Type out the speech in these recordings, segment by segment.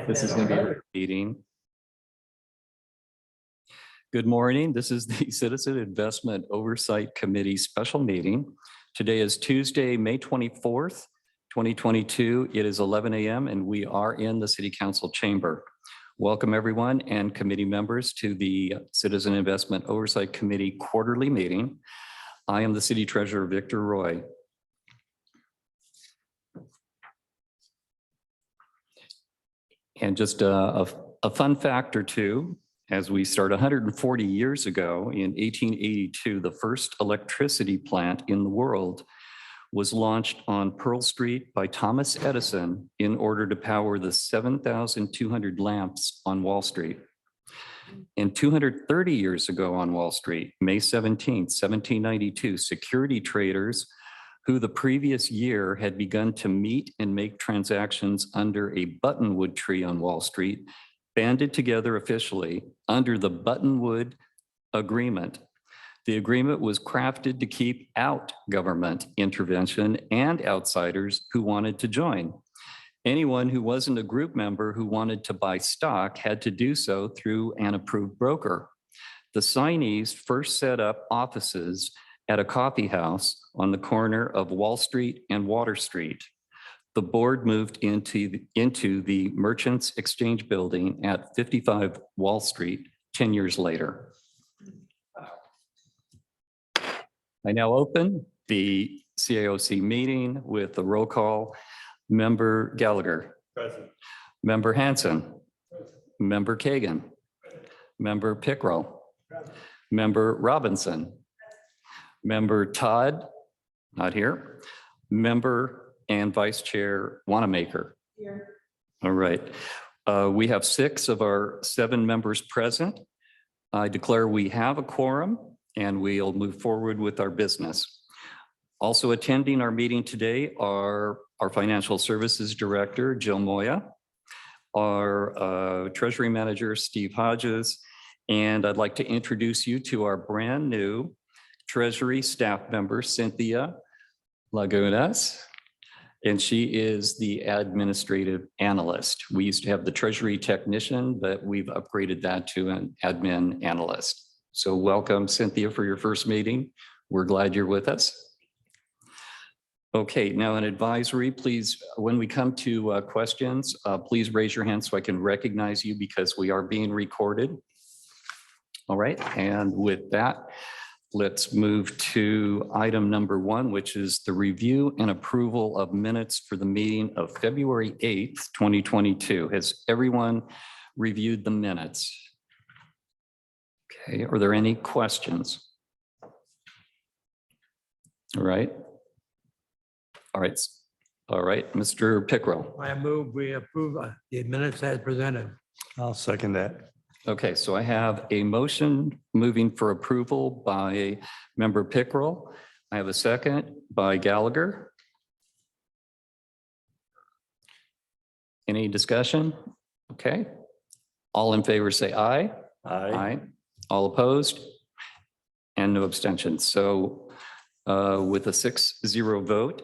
This is going to be a meeting. Good morning. This is the Citizen Investment Oversight Committee special meeting. Today is Tuesday, May 24th, 2022. It is 11 a.m. and we are in the City Council chamber. Welcome everyone and committee members to the Citizen Investment Oversight Committee quarterly meeting. I am the City Treasurer, Victor Roy. And just a fun fact or two, as we start 140 years ago in 1882, the first electricity plant in the world was launched on Pearl Street by Thomas Edison in order to power the 7,200 lamps on Wall Street. And 230 years ago on Wall Street, May 17th, 1792, security traders who the previous year had begun to meet and make transactions under a buttonwood tree on Wall Street, banded together officially under the Buttonwood Agreement. The agreement was crafted to keep out government intervention and outsiders who wanted to join. Anyone who wasn't a group member who wanted to buy stock had to do so through an approved broker. The signees first set up offices at a coffee house on the corner of Wall Street and Water Street. The board moved into the Merchants Exchange Building at 55 Wall Street 10 years later. I now open the CAOC meeting with the roll call. Member Gallagher. Present. Member Hanson. Present. Member Kagan. Present. Member Pickrell. Present. Member Robinson. Present. Member Todd, not here. Member and Vice Chair Wanamaker. Here. All right. We have 6 of our 7 members present. I declare we have a quorum and we'll move forward with our business. Also attending our meeting today are our Financial Services Director, Jill Moya, our Treasury Manager, Steve Hodges, and I'd like to introduce you to our brand new Treasury staff member, Cynthia Lagunas, and she is the administrative analyst. We used to have the Treasury technician, but we've upgraded that to an admin analyst. So welcome, Cynthia, for your first meeting. We're glad you're with us. Okay, now an advisory, please, when we come to questions, please raise your hand so I can recognize you because we are being recorded. All right, and with that, let's move to item number 1, which is the review and approval of minutes for the meeting of February 8th, 2022. Has everyone reviewed the minutes? Okay, are there any questions? All right. All right, Mr. Pickrell. I move we approve the minutes as presented. I'll second that. Okay, so I have a motion moving for approval by Member Pickrell. I have a second by Gallagher. Any discussion? Okay. All in favor say aye. Aye. All opposed? And no abstentions. So with a 6-0 vote,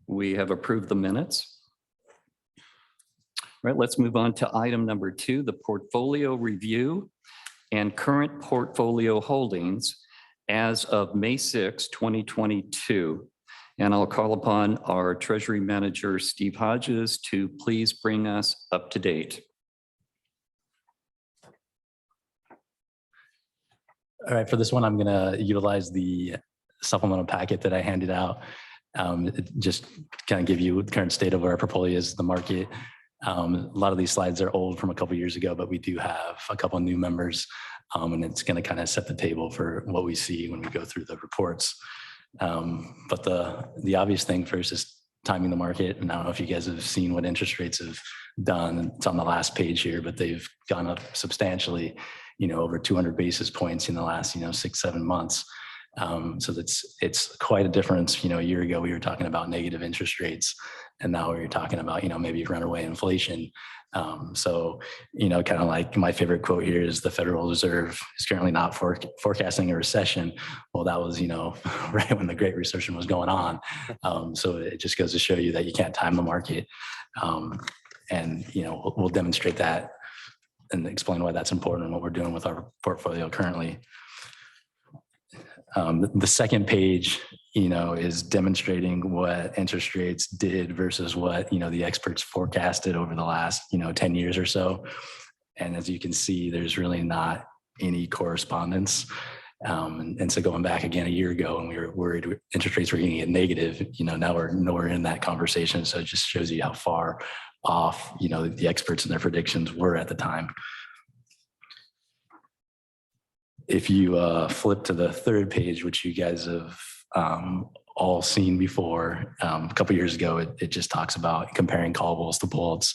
we have approved the minutes. All right, let's move on to item number 2, the portfolio review and current portfolio holdings as of May 6, 2022. And I'll call upon our Treasury Manager, Steve Hodges, to please bring us up to date. All right, for this one, I'm going to utilize the supplemental packet that I handed out. Just kind of give you the current state of where our portfolio is, the market. A lot of these slides are old from a couple of years ago, but we do have a couple of new members, and it's going to kind of set the table for what we see when we go through the reports. But the obvious thing first is timing the market. And I don't know if you guys have seen what interest rates have done. It's on the last page here, but they've gone up substantially, over 200 basis points in the last, 6-7 months. So it's quite a difference. A year ago, we were talking about negative interest rates, and now we're talking about, maybe runaway inflation. So, kind of like my favorite quote here is the Federal Reserve is currently not forecasting a recession. Well, that was, right when the Great Recession was going on. So it just goes to show you that you can't time the market. And, we'll demonstrate that and explain why that's important and what we're doing with our portfolio currently. The second page, is demonstrating what interest rates did versus what, the experts forecasted over the last, 10 years or so. And as you can see, there's really not any correspondence. And so going back again a year ago when we were worried interest rates were going to get negative, now we're nowhere in that conversation. So it just shows you how far off, the experts and their predictions were at the time. If you flip to the third page, which you guys have all seen before, a couple of years ago, it just talks about comparing callables to bullets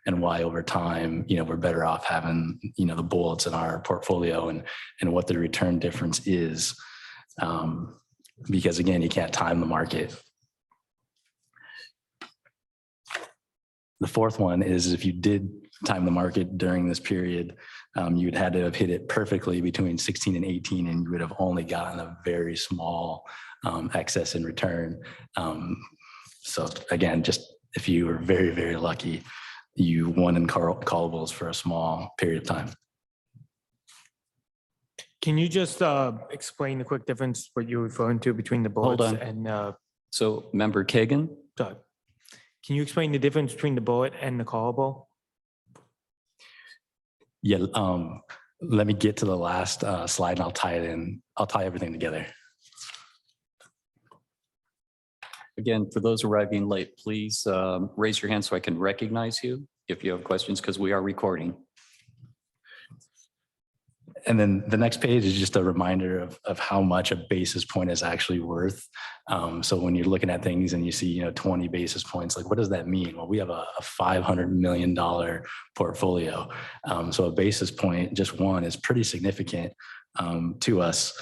and why over time, we're better off having, the bullets in our portfolio and what the return difference is. Because again, you can't time the market. The fourth one is if you did time the market during this period, you'd had to have hit it perfectly between 16 and 18, and you would have only gotten a very small excess in return. So again, just if you were very, very lucky, you won in callables for a small period of time. Can you just explain the quick difference, what you're referring to between the bullets on. and So Member Kagan, Doug? Can you explain the difference between the bullet and the callable? Yeah, let me get to the last slide and I'll tie it in. I'll tie everything together. again, for those arriving late, please raise your hand so I can recognize you if you have questions, because we are recording. And then the next page is just a reminder of how much a basis point is actually worth. So when you're looking at things and you see, 20 basis points, like what does that mean? Well, we have a $500 million portfolio. So a basis point, just one, is pretty significant to us.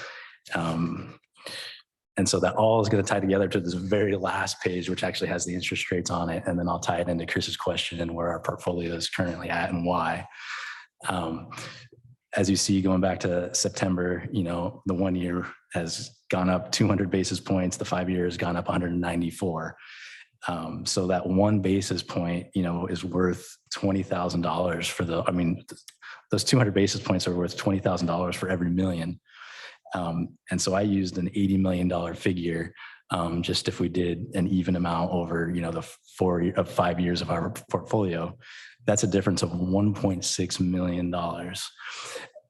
And so that all is going to tie together to this very last page, which actually has the interest rates on it. And then I'll tie it into Chris's question and where our portfolio is currently at and why. As you see, going back to September, the 1 year has gone up 200 basis points. The 5 year has gone up 194. So that 1 basis point, is worth $20,000 for those 200 basis points are worth $20,000 for every million. And so I used an $80 million figure, just if we did an even amount over, the 5 years of our portfolio. That's a difference of $1.6 million.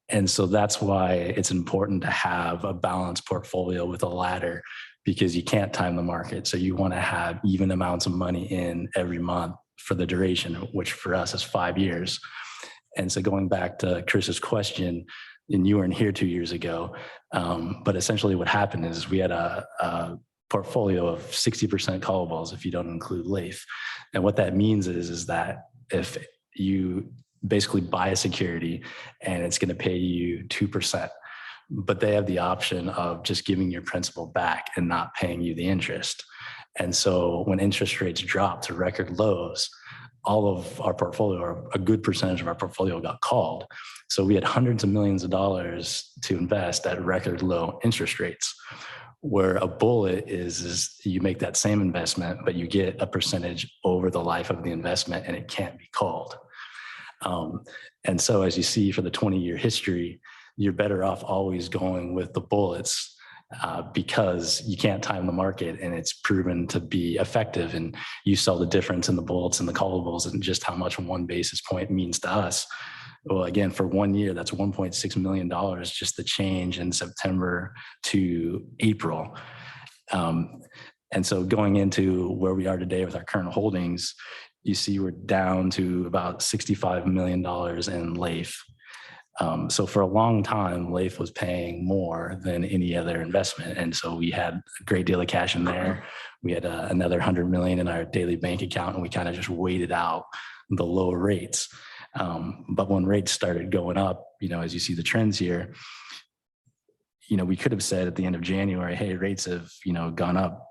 And so that's why it's important to have a balanced portfolio with a ladder, because you can't time the market. So you want to have even amounts of money in every month for the duration, which for us is 5 years. And so going back to Chris's question, and you weren't here 2 years ago, but essentially what happened is we had a portfolio of 60% callables if you don't include LAIF. And what that means is that if you basically buy a security and it's going to pay you 2%, but they have the option of just giving your principal back and not paying you the interest. And so when interest rates dropped to record lows, all of our portfolio, or a good percentage of our portfolio, got called. So we had hundreds of millions of dollars to invest at record low interest rates. Where a bullet is you make that same investment, but you get a percentage over the life of the investment and it can't be called. And so as you see for the 20-year history, you're better off always going with the bullets because you can't time the market, and it's proven to be effective. And you saw the difference in the bullets and the callables and just how much 1 basis point means to us. Well, again, for 1 year, that's $1.6 million, just the change in September to April. And so going into where we are today with our current holdings, you see we're down to about $65 million in LAIF. So for a long time, LAIF was paying more than any other investment. And so we had a great deal of cash in there. We had another 100 million in our daily bank account, and we kind of just waited out the lower rates. But when rates started going up, as you see the trends here, we could have said at the end of January, hey, rates have, gone up,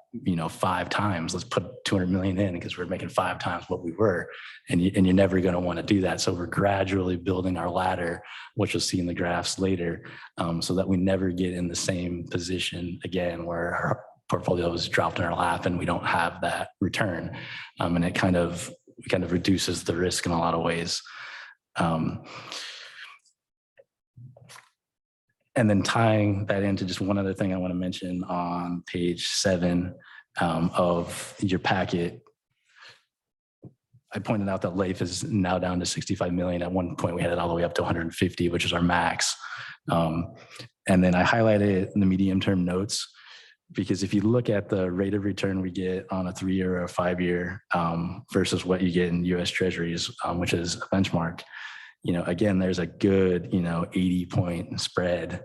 5 times. Let's put 200 million in because we're making 5 times what we were. And you're never going to want to do that. So we're gradually building our ladder, which you'll see in the graphs later, so that we never get in the same position again where our portfolio is dropped in our lap and we don't have that return. And it kind of kind of reduces the risk in a lot of ways. And then tying that into just one other thing I want to mention on page 7 of your packet. I pointed out that LAIF is now down to 65 million. At one point, we had it all the way up to 150, which is our max. And then I highlighted it in the medium-term notes, because if you look at the rate of return we get on a 3-year or a 5-year versus what you get in US Treasuries, which is a benchmark, again, there's a good, 80-point spread.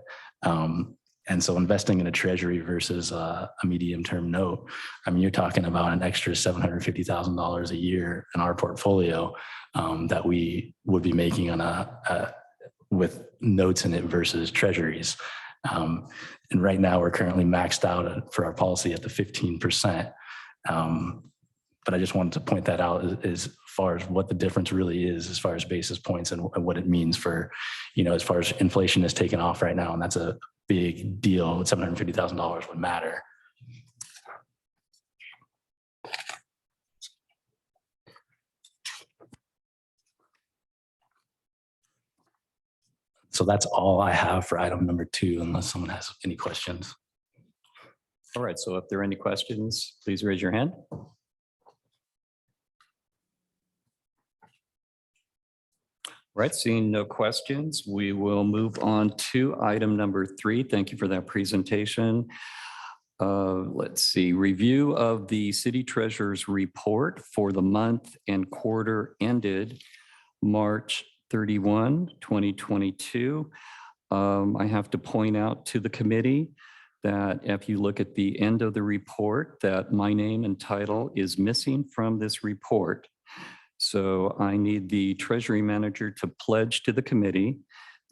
And so investing in a treasury versus a medium-term note, I mean, you're talking about an extra $750,000 a year in our portfolio that we would be making on with notes in it versus treasuries. And right now we're currently maxed out for our policy at the 15%. But I just wanted to point that out as far as what the difference really is as far as basis points and what it means for, as far as inflation is taken off right now. And that's a big deal. $750,000 would matter. So that's all I have for item number 2, unless someone has any questions. All right, so if there are any questions, please raise your hand. All right, seeing no questions, we will move on to item number 3. Thank you for that presentation. Let's see, review of the city treasurer's report for the month and quarter ended March 31, 2022. I have to point out to the committee that if you look at the end of the report, that my name and title is missing from this report. So I need the Treasury Manager to pledge to the committee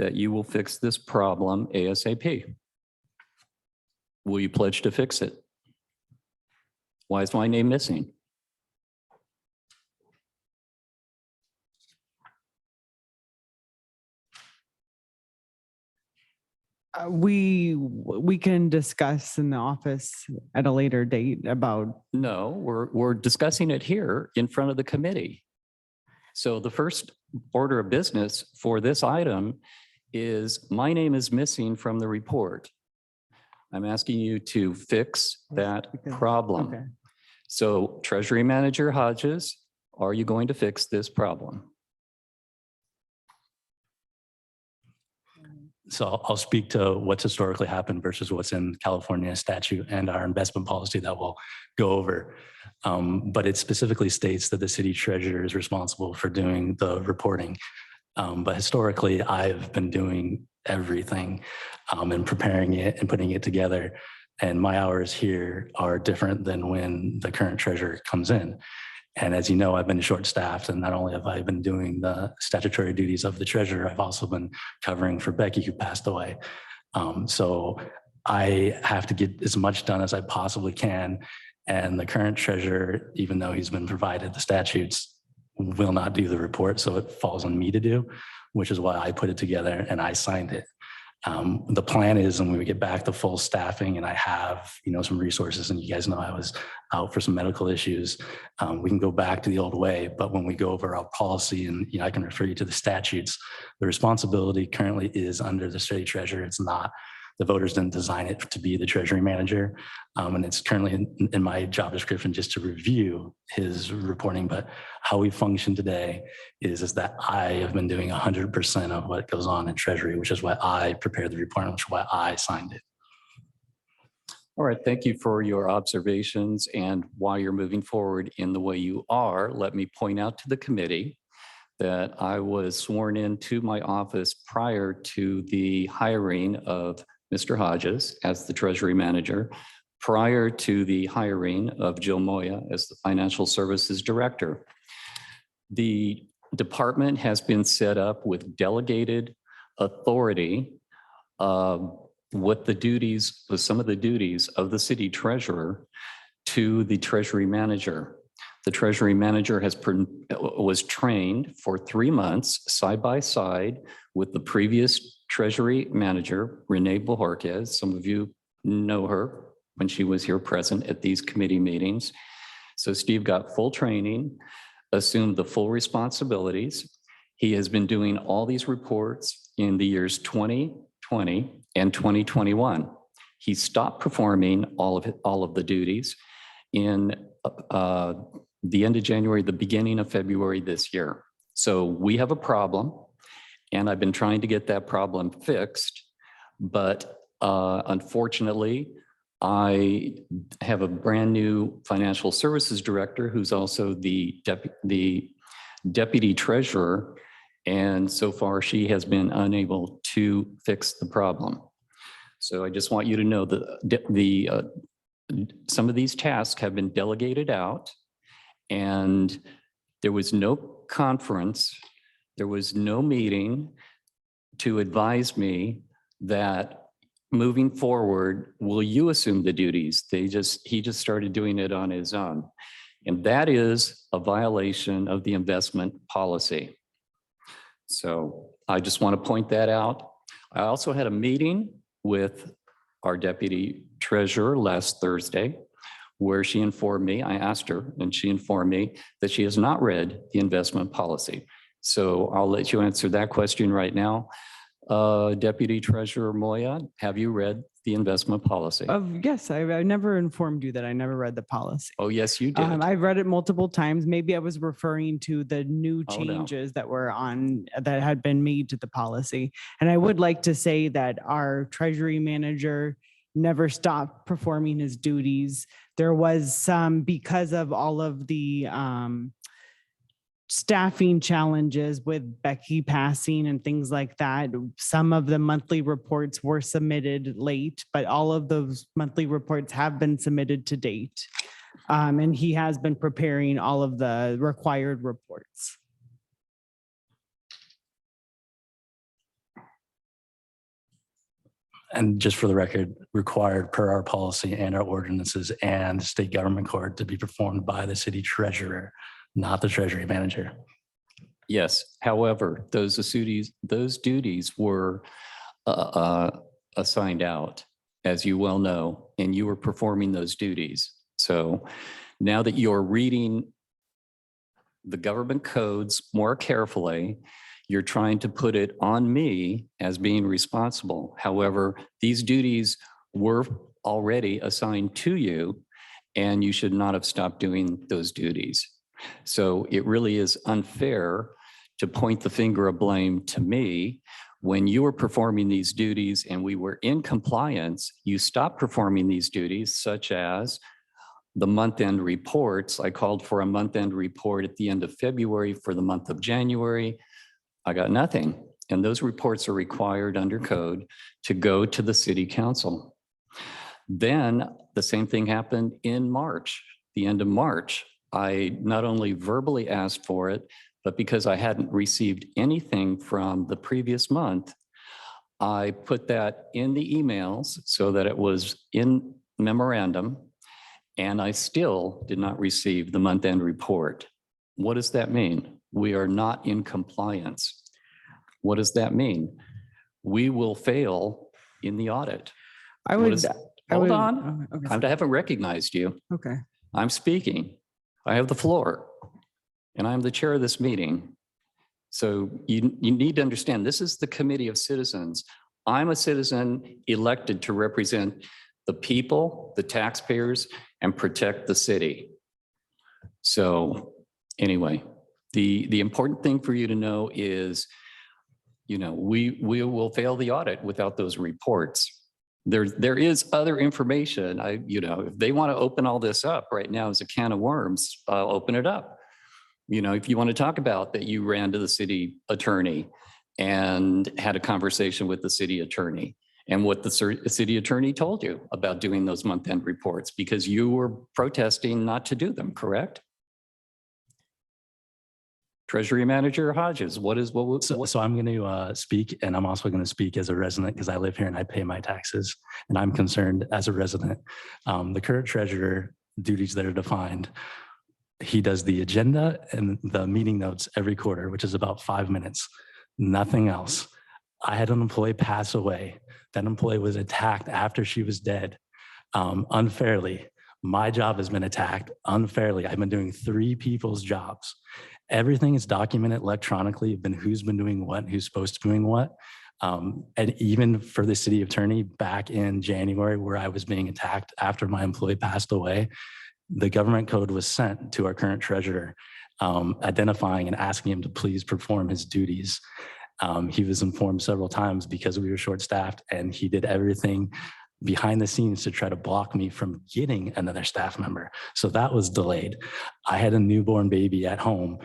that you will fix this problem ASAP. Will you pledge to fix it? Why is my name missing? We can discuss in the office at a later date about. No, we're discussing it here in front of the committee. So the first order of business for this item is my name is missing from the report. I'm asking you to fix that problem. Okay. So Treasury Manager Hodges, are you going to fix this problem? So I'll speak to what's historically happened versus what's in California statute and our investment policy that we'll go over. But it specifically states that the city treasurer is responsible for doing the reporting. But historically, I've been doing everything and preparing it and putting it together. And my hours here are different than when the current treasurer comes in. And as you know, I've been short-staffed, and not only have I been doing the statutory duties of the treasurer, I've also been covering for Becky, who passed away. So I have to get as much done as I possibly can. And the current treasurer, even though he's been provided the statutes, will not do the report. So it falls on me to do, which is why I put it together and I signed it. The plan is when we get back to full staffing and I have, some resources, and you guys know I was out for some medical issues, we can go back to the old way. But when we go over our policy and, I can refer you to the statutes, the responsibility currently is under the city treasurer. It's not, the voters didn't design it to be the treasury manager. And it's currently in my job description just to review his reporting. But how we function today is that I have been doing 100% of what goes on in treasury, which is why I prepared the report, which is why I signed it. All right, thank you for your observations. And while you're moving forward in the way you are, let me point out to the committee that I was sworn into my office prior to the hiring of Mr. Hodges as the Treasury Manager, prior to the hiring of Jill Moya as the Financial Services Director. The department has been set up with delegated authority with some of the duties of the city treasurer to the Treasury Manager. The Treasury Manager was trained for 3 months side by side with the previous Treasury Manager, Renee Bojorquez. Some of you know her when she was here present at these committee meetings. So Steve got full training. assumed the full responsibilities. He has been doing all these reports in the years 2020 and 2021. He stopped performing all of the duties in the end of January, the beginning of February this year. So we have a problem, and I've been trying to get that problem fixed, but unfortunately, I have a brand new financial services director who's also the deputy treasurer, and so far she has been unable to fix the problem. So I just want you to know that some of these tasks have been delegated out, and there was no conference, there was no meeting to advise me that moving forward, will you assume the duties? He just started doing it on his own. And that is a violation of the investment policy. So I just want to point that out. I also had a meeting with our deputy treasurer last Thursday, where she informed me, I asked her, and she informed me that she has not read the investment policy. So I'll let you answer that question right now. Deputy Treasurer Moya, have you read the investment policy? Yes, I never informed you that I never read the policy. Oh, yes, you did. I've read it multiple times. Maybe I was referring to the new Oh, no. changes that had been made to the policy. And I would like to say that our treasury manager never stopped performing his duties. There was some, because of all of the staffing challenges with Becky passing and things like that, some of the monthly reports were submitted late, but all of those monthly reports have been submitted to date. And he has been preparing all of the required reports. And just for the record, required per our policy and our ordinances and state government code to be performed by the city treasurer, not the treasury manager. Yes, however, those duties were assigned out, as you well know, and you were performing those duties. So now that you're reading the government codes more carefully, you're trying to put it on me as being responsible. However, these duties were already assigned to you, and you should not have stopped doing those duties. So it really is unfair to point the finger of blame to me. When you were performing these duties and we were in compliance, you stopped performing these duties, such as the month-end reports. I called for a month-end report at the end of February for the month of January. I got nothing. And those reports are required under code to go to the city council. Then the same thing happened in March, the end of March. I not only verbally asked for it, but because I hadn't received anything from the previous month, I put that in the emails so that it was in memorandum, and I still did not receive the month-end report. What does that mean? We are not in compliance. What does that mean? We will fail in the audit. Hold on. Oh, okay. I haven't recognized you. Okay. I'm speaking. I have the floor, and I'm the chair of this meeting. So you need to understand, this is the committee of citizens. I'm a citizen elected to represent the people, the taxpayers, and protect the city. So anyway, the important thing for you to know is, we will fail the audit without those reports. There is other information. If they want to open all this up right now as a can of worms, I'll open it up. If you want to talk about that, you ran to the city attorney and had a conversation with the city attorney, and what the city attorney told you about doing those month-end reports, because you were protesting not to do them, correct? Treasury Manager Hodges, So I'm going to speak, and I'm also going to speak as a resident because I live here and I pay my taxes, and I'm concerned as a resident. The current treasurer duties that are defined, he does the agenda and the meeting notes every quarter, which is about 5 minutes, nothing else. I had an employee pass away. That employee was attacked after she was dead, unfairly My job has been attacked unfairly. I've been doing 3 people's jobs. Everything is documented electronically, who's been doing what, who's supposed to be doing what. And even for the city attorney back in January, where I was being attacked after my employee passed away, the government code was sent to our current treasurer, identifying and asking him to please perform his duties. He was informed several times because we were short-staffed, and he did everything behind the scenes to try to block me from getting another staff member. So that was delayed. I had a newborn baby at home,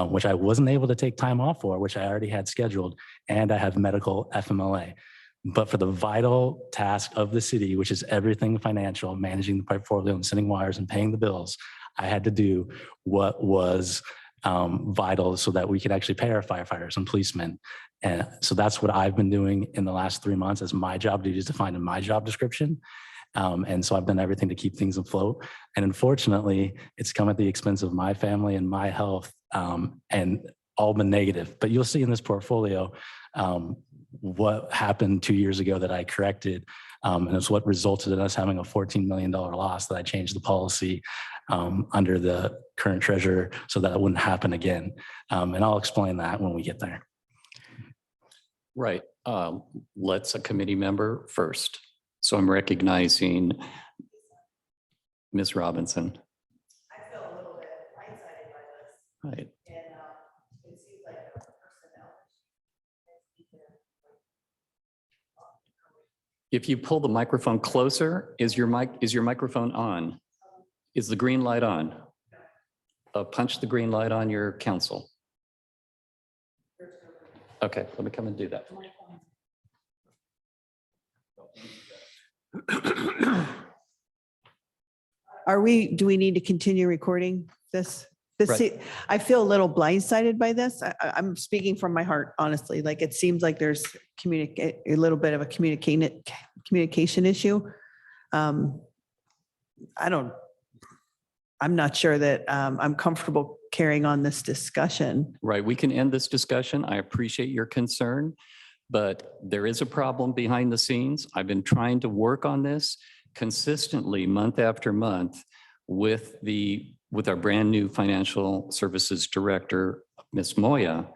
which I wasn't able to take time off for, which I already had scheduled, and I have medical FMLA. But for the vital task of the city, which is everything financial, managing the portfolio and sending wires and paying the bills, I had to do what was vital so that we could actually pay our firefighters and policemen. And so that's what I've been doing in the last 3 months as my job duties defined in my job description. And so I've done everything to keep things afloat. And unfortunately, it's come at the expense of my family and my health, and all been negative. But you'll see in this portfolio what happened 2 years ago that I corrected. And it's what resulted in us having a $14 million loss that I changed the policy under the current treasurer so that it wouldn't happen again. And I'll explain that when we get there. Right. Let's a committee member first. So I'm recognizing Ms. Robinson. I feel a little bit blindsided by this, Right. and it seems like a personnel. If you pull the microphone closer, is your microphone on? Is the green light on? Punch the green light on your council. Okay, let me come and do that. Do we need to continue recording this? Right. I feel a little blindsided by this. I'm speaking from my heart, honestly. Like, it seems like there's a little bit of a communication issue. I'm not sure that I'm comfortable carrying on this discussion. Right, we can end this discussion. I appreciate your concern, but there is a problem behind the scenes. I've been trying to work on this consistently month after month with our brand new financial services director, Ms. Moya.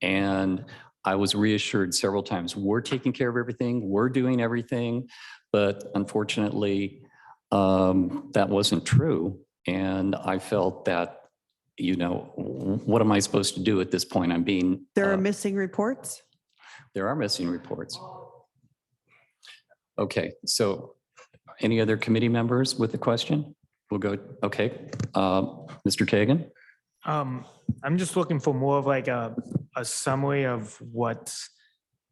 And I was reassured several times, we're taking care of everything, we're doing everything, but unfortunately, that wasn't true. And I felt that, what am I supposed to do at this point? I'm being. There are missing reports? There are missing reports. Okay, so any other committee members with a question? We'll go, okay. Mr. Kagan? I'm just looking for more of like a summary of what's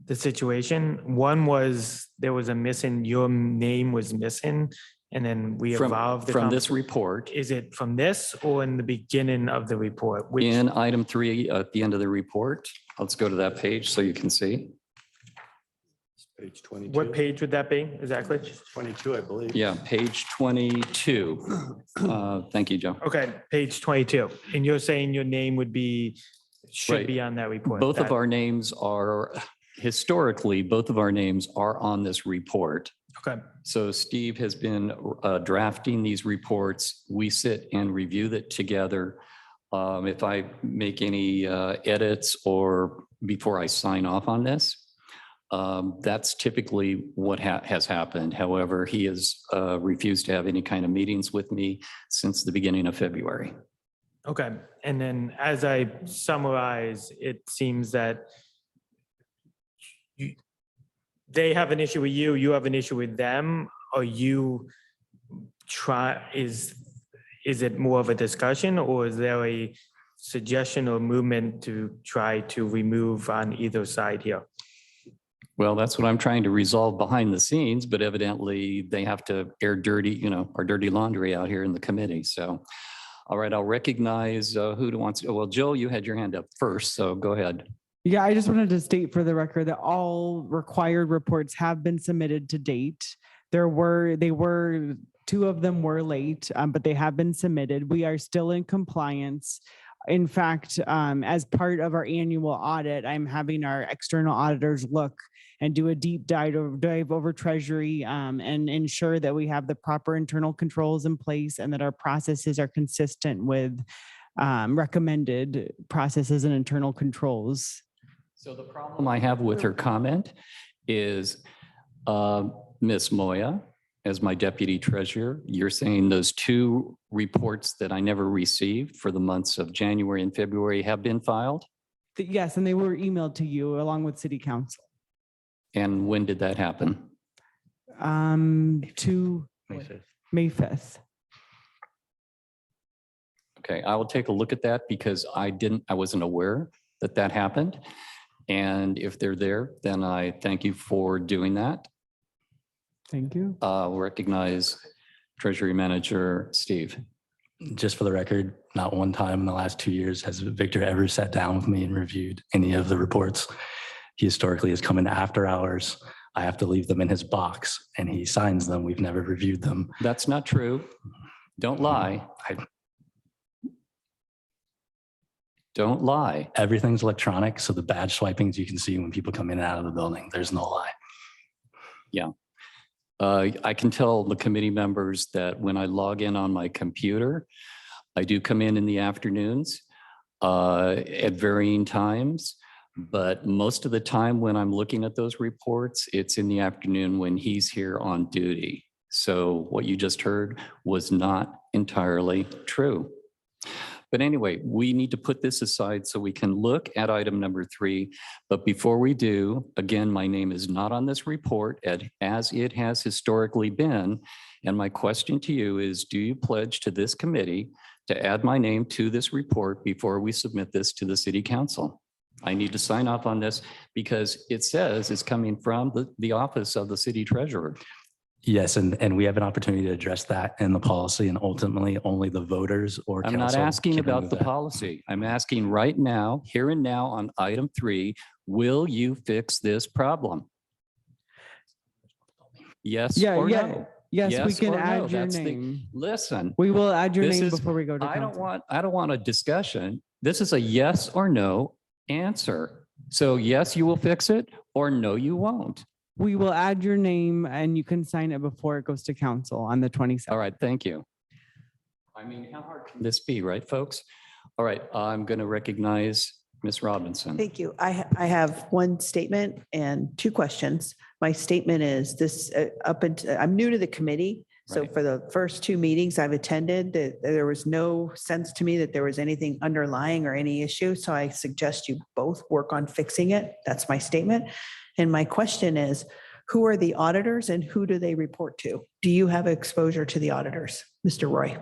the situation. One was there was your name was missing, and then we evolved. From this report. Is it from this or in the beginning of the report? In item 3 at the end of the report. Let's go to that page so you can see. Page 22. What page would that be exactly? 22, I believe. Yeah, page 22. Thank you, Joe. Okay, page 22. And you're saying your name should Right. be on that report? Both of our names are, historically, both of our names are on this report. Okay, So Steve has been drafting these reports. We sit and review it together. If I make any edits or before I sign off on this, that's typically what has happened. However, he has refused to have any kind of meetings with me since the beginning of February. okay. And then as I summarize, it seems that they have an issue with you, you have an issue with them, or is it more of a discussion, or is there a suggestion or movement to try to remove on either side here? Well, that's what I'm trying to resolve behind the scenes, but evidently they have to air our dirty laundry out here in the committee. So, all right, I'll recognize who wants to. Well, Joe, you had your hand up first, so go ahead. Yeah, I just wanted to state for the record that all required reports have been submitted to date. 2 of them were late, but they have been submitted. We are still in compliance. In fact, as part of our annual audit, I'm having our external auditors look and do a deep dive over Treasury and ensure that we have the proper internal controls in place and that our processes are consistent with recommended processes and internal controls. So the problem I have with her comment is Ms. Moya, as my deputy treasurer, you're saying those two reports that I never received for the months of January and February have been filed? Yes, and they were emailed to you along with city council. And when did that happen? To May 5th. May 5th. Okay, I will take a look at that because I wasn't aware that that happened. And if they're there, then I thank you for doing that. Thank you. I'll recognize Treasury Manager Steve. Just for the record, not one time in the last 2 years has Victor ever sat down with me and reviewed any of the reports. He historically has come in after hours. I have to leave them in his box and he signs them. We've never reviewed them. That's not true. Don't lie. Don't lie. Everything's electronic, so the badge swipings you can see when people come in and out of the building. There's no lie. I can tell the committee members that when I log in on my computer, I do come in the afternoons at varying times. But most of the time when I'm looking at those reports, it's in the afternoon when he's here on duty. So what you just heard was not entirely true. But anyway, we need to put this aside so we can look at item number 3. But before we do, again, my name is not on this report as it has historically been. And my question to you is, do you pledge to this committee to add my name to this report before we submit this to the city council? I need to sign off on this because it says it's coming from the office of the city treasurer. Yes, and we have an opportunity to address that in the policy, and ultimately only the voters or I'm not council asking can about remove the that. policy. I'm asking right now, here and now on item 3, will you fix this problem? Yes or no? Yes, we Yes can or no? add your That's the- name. Listen, We will add your this name is- before we go to I council. don't want a discussion. This is a yes or no answer. So yes, you will fix it, or no, you won't. We will add your name and you can sign it before it goes to council on the 27th. All right, thank you. I mean, how hard can this be, right, folks? All right, I'm going to recognize Ms. Robinson. Thank you. I have one statement and 2 questions. My statement is this, I'm new to the committee. So Right. for the first 2 meetings I've attended, there was no sense to me that there was anything underlying or any issue. So I suggest you both work on fixing it. That's my statement. And my question is, who are the auditors and who do they report to? Do you have exposure to the auditors, Mr. Roy?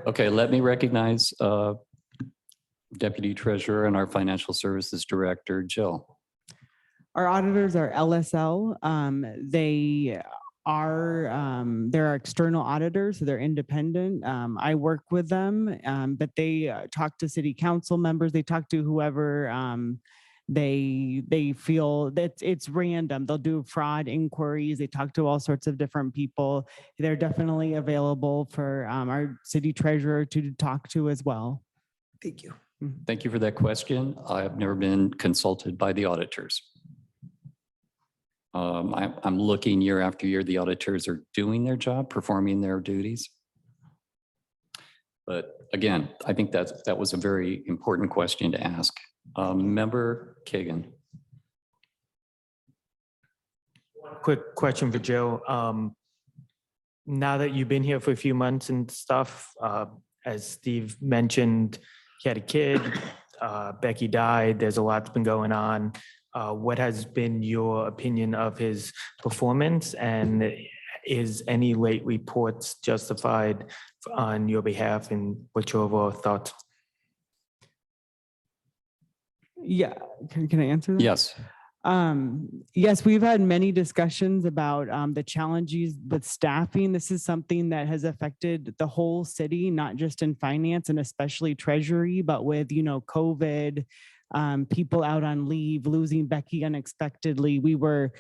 Okay, let me recognize Deputy Treasurer and our Financial Services Director, Jill. Our auditors are LSL. They're our external auditors, so they're independent. I work with them, but they talk to city council members. They talk to whoever they feel that it's random. They'll do fraud inquiries. They talk to all sorts of different people. They're definitely available for our city treasurer to talk to as well. Thank you. Thank you for that question. I've never been consulted by the auditors. I'm looking year after year, the auditors are doing their job, performing their duties. But again, I think that was a very important question to ask. Member Kagan. Quick question for Jill. Now that you've been here for a few months and stuff, as Steve mentioned, he had a kid, Becky died, there's a lot that's been going on. What has been your opinion of his performance, and is any late reports justified on your behalf, and what's your overall thoughts? Yeah, can I answer that? Yes. Yes, we've had many discussions about the challenges with staffing. This is something that has affected the whole city, not just in finance and especially treasury, but with, COVID, people out on leave, losing Becky unexpectedly. We were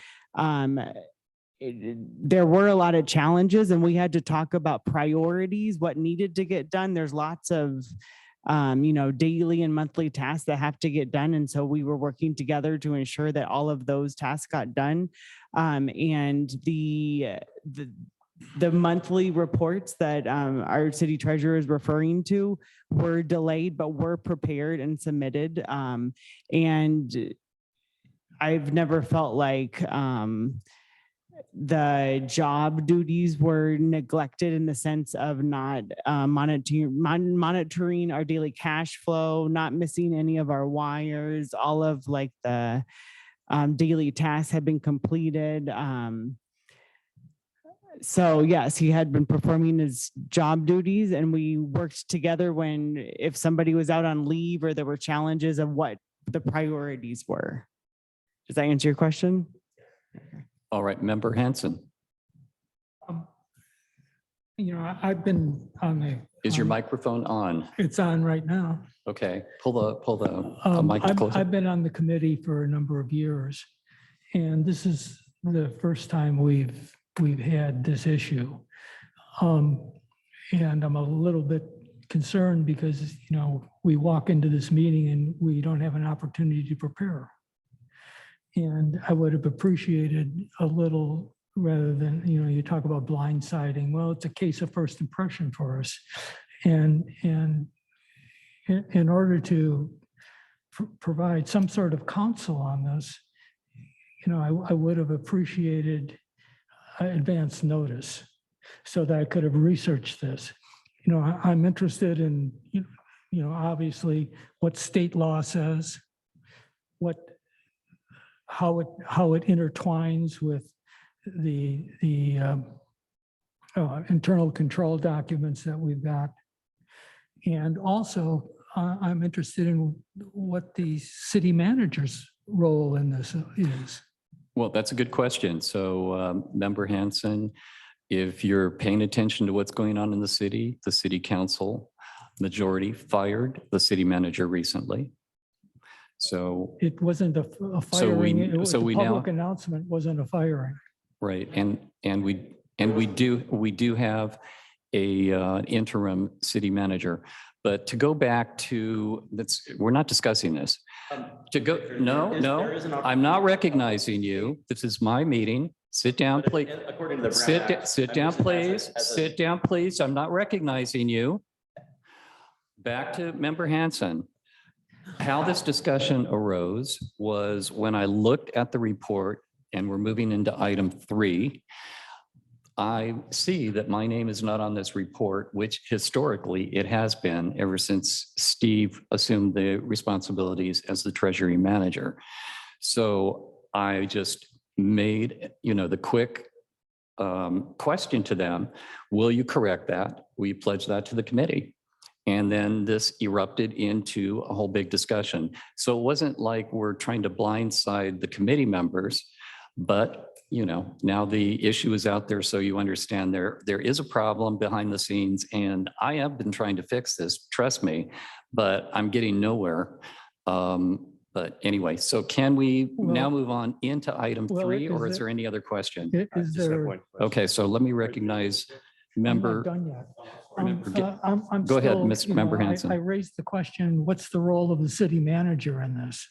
there were a lot of challenges and we had to talk about priorities, what needed to get done. There's lots of, daily and monthly tasks that have to get done. And so we were working together to ensure that all of those tasks got done. And the monthly reports that our city treasurer is referring to were delayed, but were prepared and submitted. And I've never felt like the job duties were neglected in the sense of not monitoring our daily cash flow, not missing any of our wires, all of like the daily tasks have been completed. So yes, he had been performing his job duties and we worked together if somebody was out on leave or there were challenges of what the priorities were. Does that answer your question? All right, Member Hanson, I've been on the. is your microphone on? It's on right now. Okay, pull the mic closer. I've been on the committee for a number of years, and this is the first time we've had this issue. And I'm a little bit concerned because, we walk into this meeting and we don't have an opportunity to prepare. And I would have appreciated a little, rather than, you talk about blindsiding. Well, it's a case of first impression for us. And in order to provide some sort of counsel on this, I would have appreciated advance notice so that I could have researched this. I'm interested in, obviously what state law says, how it intertwines with the internal control documents that we've got. And also, I'm interested in what the city manager's role in this is. Well, that's a good question. So Member Hanson, if you're paying attention to what's going on in the city council majority fired the city manager recently. So it wasn't a firing. so we the public now, announcement wasn't a firing. right, and we do have a interim city manager. But to go back to we're not discussing this. No, I'm not recognizing you. This is my meeting. Sit down, please. Sit down, please. Sit down, please. I'm not recognizing you. Back to Member Hanson. How this discussion arose was when I looked at the report, and we're moving into item 3. I see that my name is not on this report, which historically it has been ever since Steve assumed the responsibilities as the treasury manager. So I just made, the quick question to them, will you correct that? Will you pledge that to the committee? And then this erupted into a whole big discussion. So it wasn't like we're trying to blindside the committee members, but now the issue is out there, so you understand there is a problem behind the scenes, and I have been trying to fix this, trust me, but I'm getting nowhere. But anyway, so can we now move on into item 3, or is there any other question? Is there? Okay, so let me recognize member. I'm not done yet. I'm Go ahead, still, Ms. Member Hanson. I raised the question, what's the role of the city manager in this?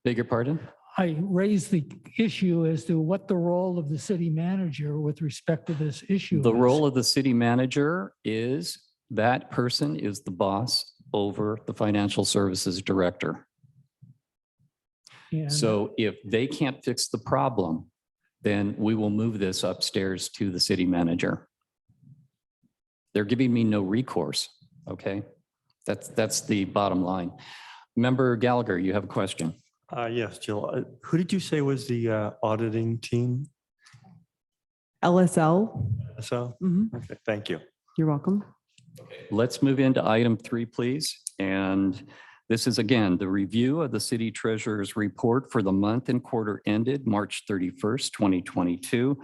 Beg your pardon? I raised the issue as to what the role of the city manager with respect to this issue. The is. role of the city manager is that person is the boss over the financial services director. And So if they can't fix the problem, then we will move this upstairs to the city manager. They're giving me no recourse, okay? That's the bottom line. Member Gallagher, you have a question. Yes, Jill. Who did you say was the auditing team? LSL. So, Mhm. okay, thank you. You're welcome. Let's move into item 3, please. And this is again, the review of the city treasurer's report for the month and quarter ended March 31st, 2022.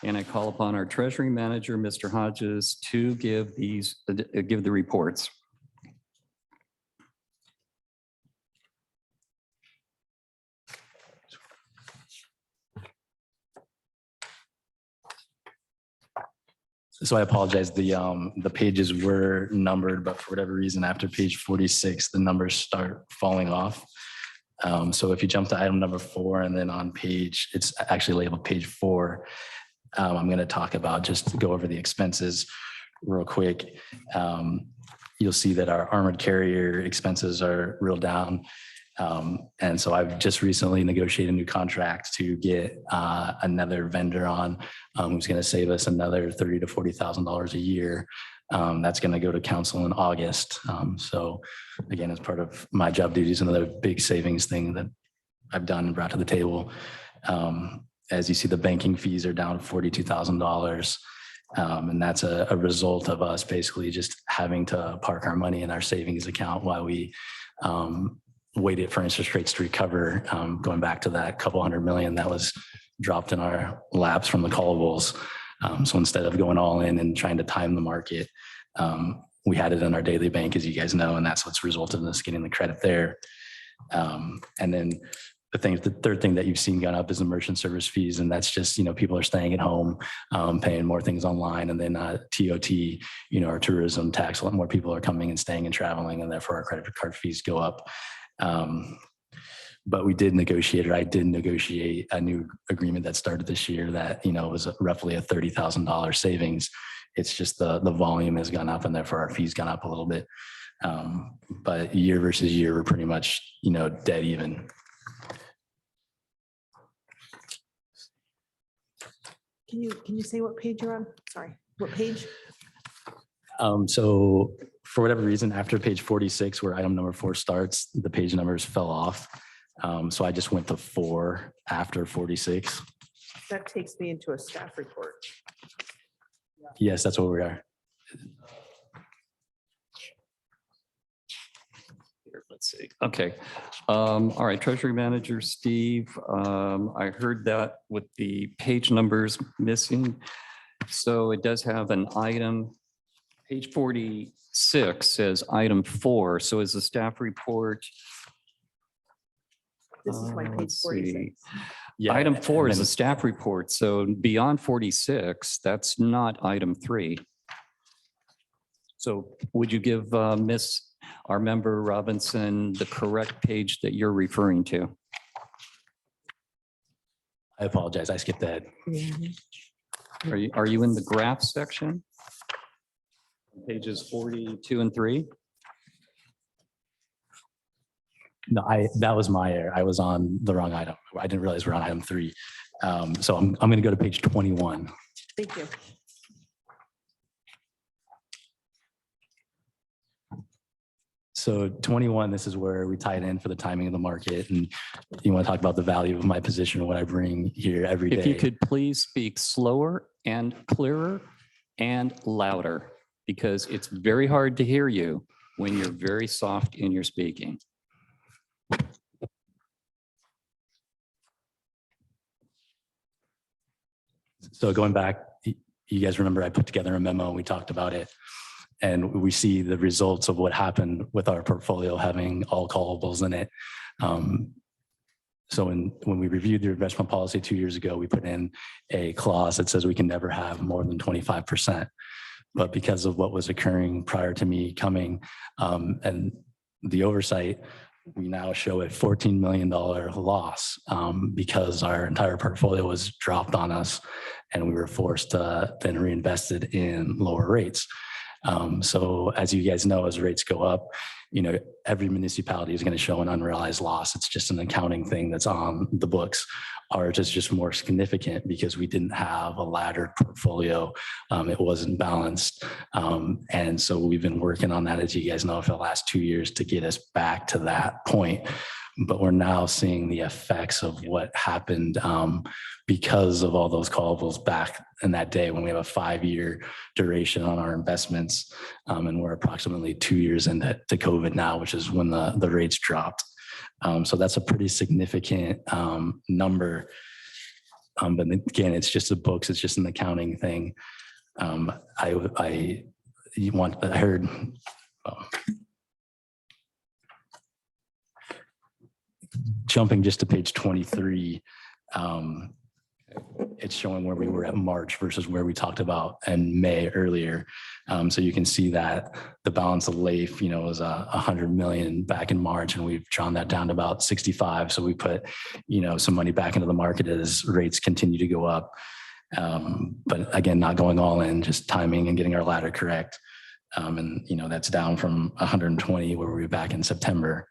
And I call upon our treasury manager, Mr. Hodges, to give the reports. So I apologize. The pages were numbered, but for whatever reason, after page 46, the numbers start falling off. So if you jump to item number 4, and then on page, it's actually labeled page 4. I'm going to talk about, just to go over the expenses real quick. You'll see that our armored carrier expenses are real down. And so I've just recently negotiated a new contract to get another vendor on, who's going to save us another $30,000 to $40,000 a year. That's going to go to council in August. So again, as part of my job duties, another big savings thing that I've done and brought to the table. As you see, the banking fees are down $42,000. And that's a result of us basically just having to park our money in our savings account while we waited for interest rates to recover, going back to that couple $100 million that was dropped in our laps from the callables. So instead of going all in and trying to time the market, we had it in our daily bank, as you guys know, and that's what's resulted in us getting the credit there. And then the third thing that you've seen gone up is the merchant service fees. And that's just, people are staying at home, paying more things online. And then TOT, our tourism tax, a lot more people are coming and staying and traveling, and therefore our credit card fees go up. But we did negotiate, or I did negotiate a new agreement that started this year that, was roughly a $30,000 savings. It's just the volume has gone up, and therefore our fees gone up a little bit. But year versus year, we're pretty much, dead even. Can you say what page you're on? Sorry, what page? So for whatever reason, after page 46, where item number 4 starts, the page numbers fell off. So I just went to 4 after 46. That takes me into a staff report. Yes, that's what we are. Here, let's see. Okay. All right, Treasury Manager Steve, I heard that with the page numbers missing. So it does have an item, page 46 says item 4. So is the staff report? This is my page Let's see. 46. Yeah, Item 4 and is then- a staff report. So beyond 46, that's not item 3. So would you give our member Robinson the correct page that you're referring to? I apologize. I skipped that. Are you in the graph section? Pages 42 and 3? No, that was my error. I was on the wrong item. I didn't realize we're on item 3. So I'm going to go to page 21. Thank you. So 21, this is where we tie it in for the timing of the market. And you want to talk about the value of my position and what I bring here every day. If you could please speak slower and clearer and louder, because it's very hard to hear you when you're very soft in your speaking. So going back, you guys remember I put together a memo and we talked about it. And we see the results of what happened with our portfolio having all callables in it. So when we reviewed the investment policy 2 years ago, we put in a clause that says we can never have more than 25%. But because of what was occurring prior to me coming and the oversight, we now show a $14 million loss because our entire portfolio was dropped on us and we were forced to then reinvest it in lower rates. So as you guys know, as rates go up, every municipality is going to show an unrealized loss. It's just an accounting thing that's on the books. Ours is just more significant because we didn't have a laddered portfolio. It wasn't balanced. And so we've been working on that, as you guys know, for the last 2 years to get us back to that point. But we're now seeing the effects of what happened because of all those callables back in that day when we have a 5-year duration on our investments. And we're approximately 2 years into COVID now, which is when the rates dropped. So that's a pretty significant number. But again, it's just the books. It's just an accounting thing. I heard. Jumping just to page 23, it's showing where we were at March versus where we talked about in May earlier. So you can see that the balance of LAIF, was 100 million back in March, and we've drawn that down to about 65. So we put, some money back into the market as rates continue to go up. But again, not going all in, just timing and getting our ladder correct. And that's down from 120 where we were back in September.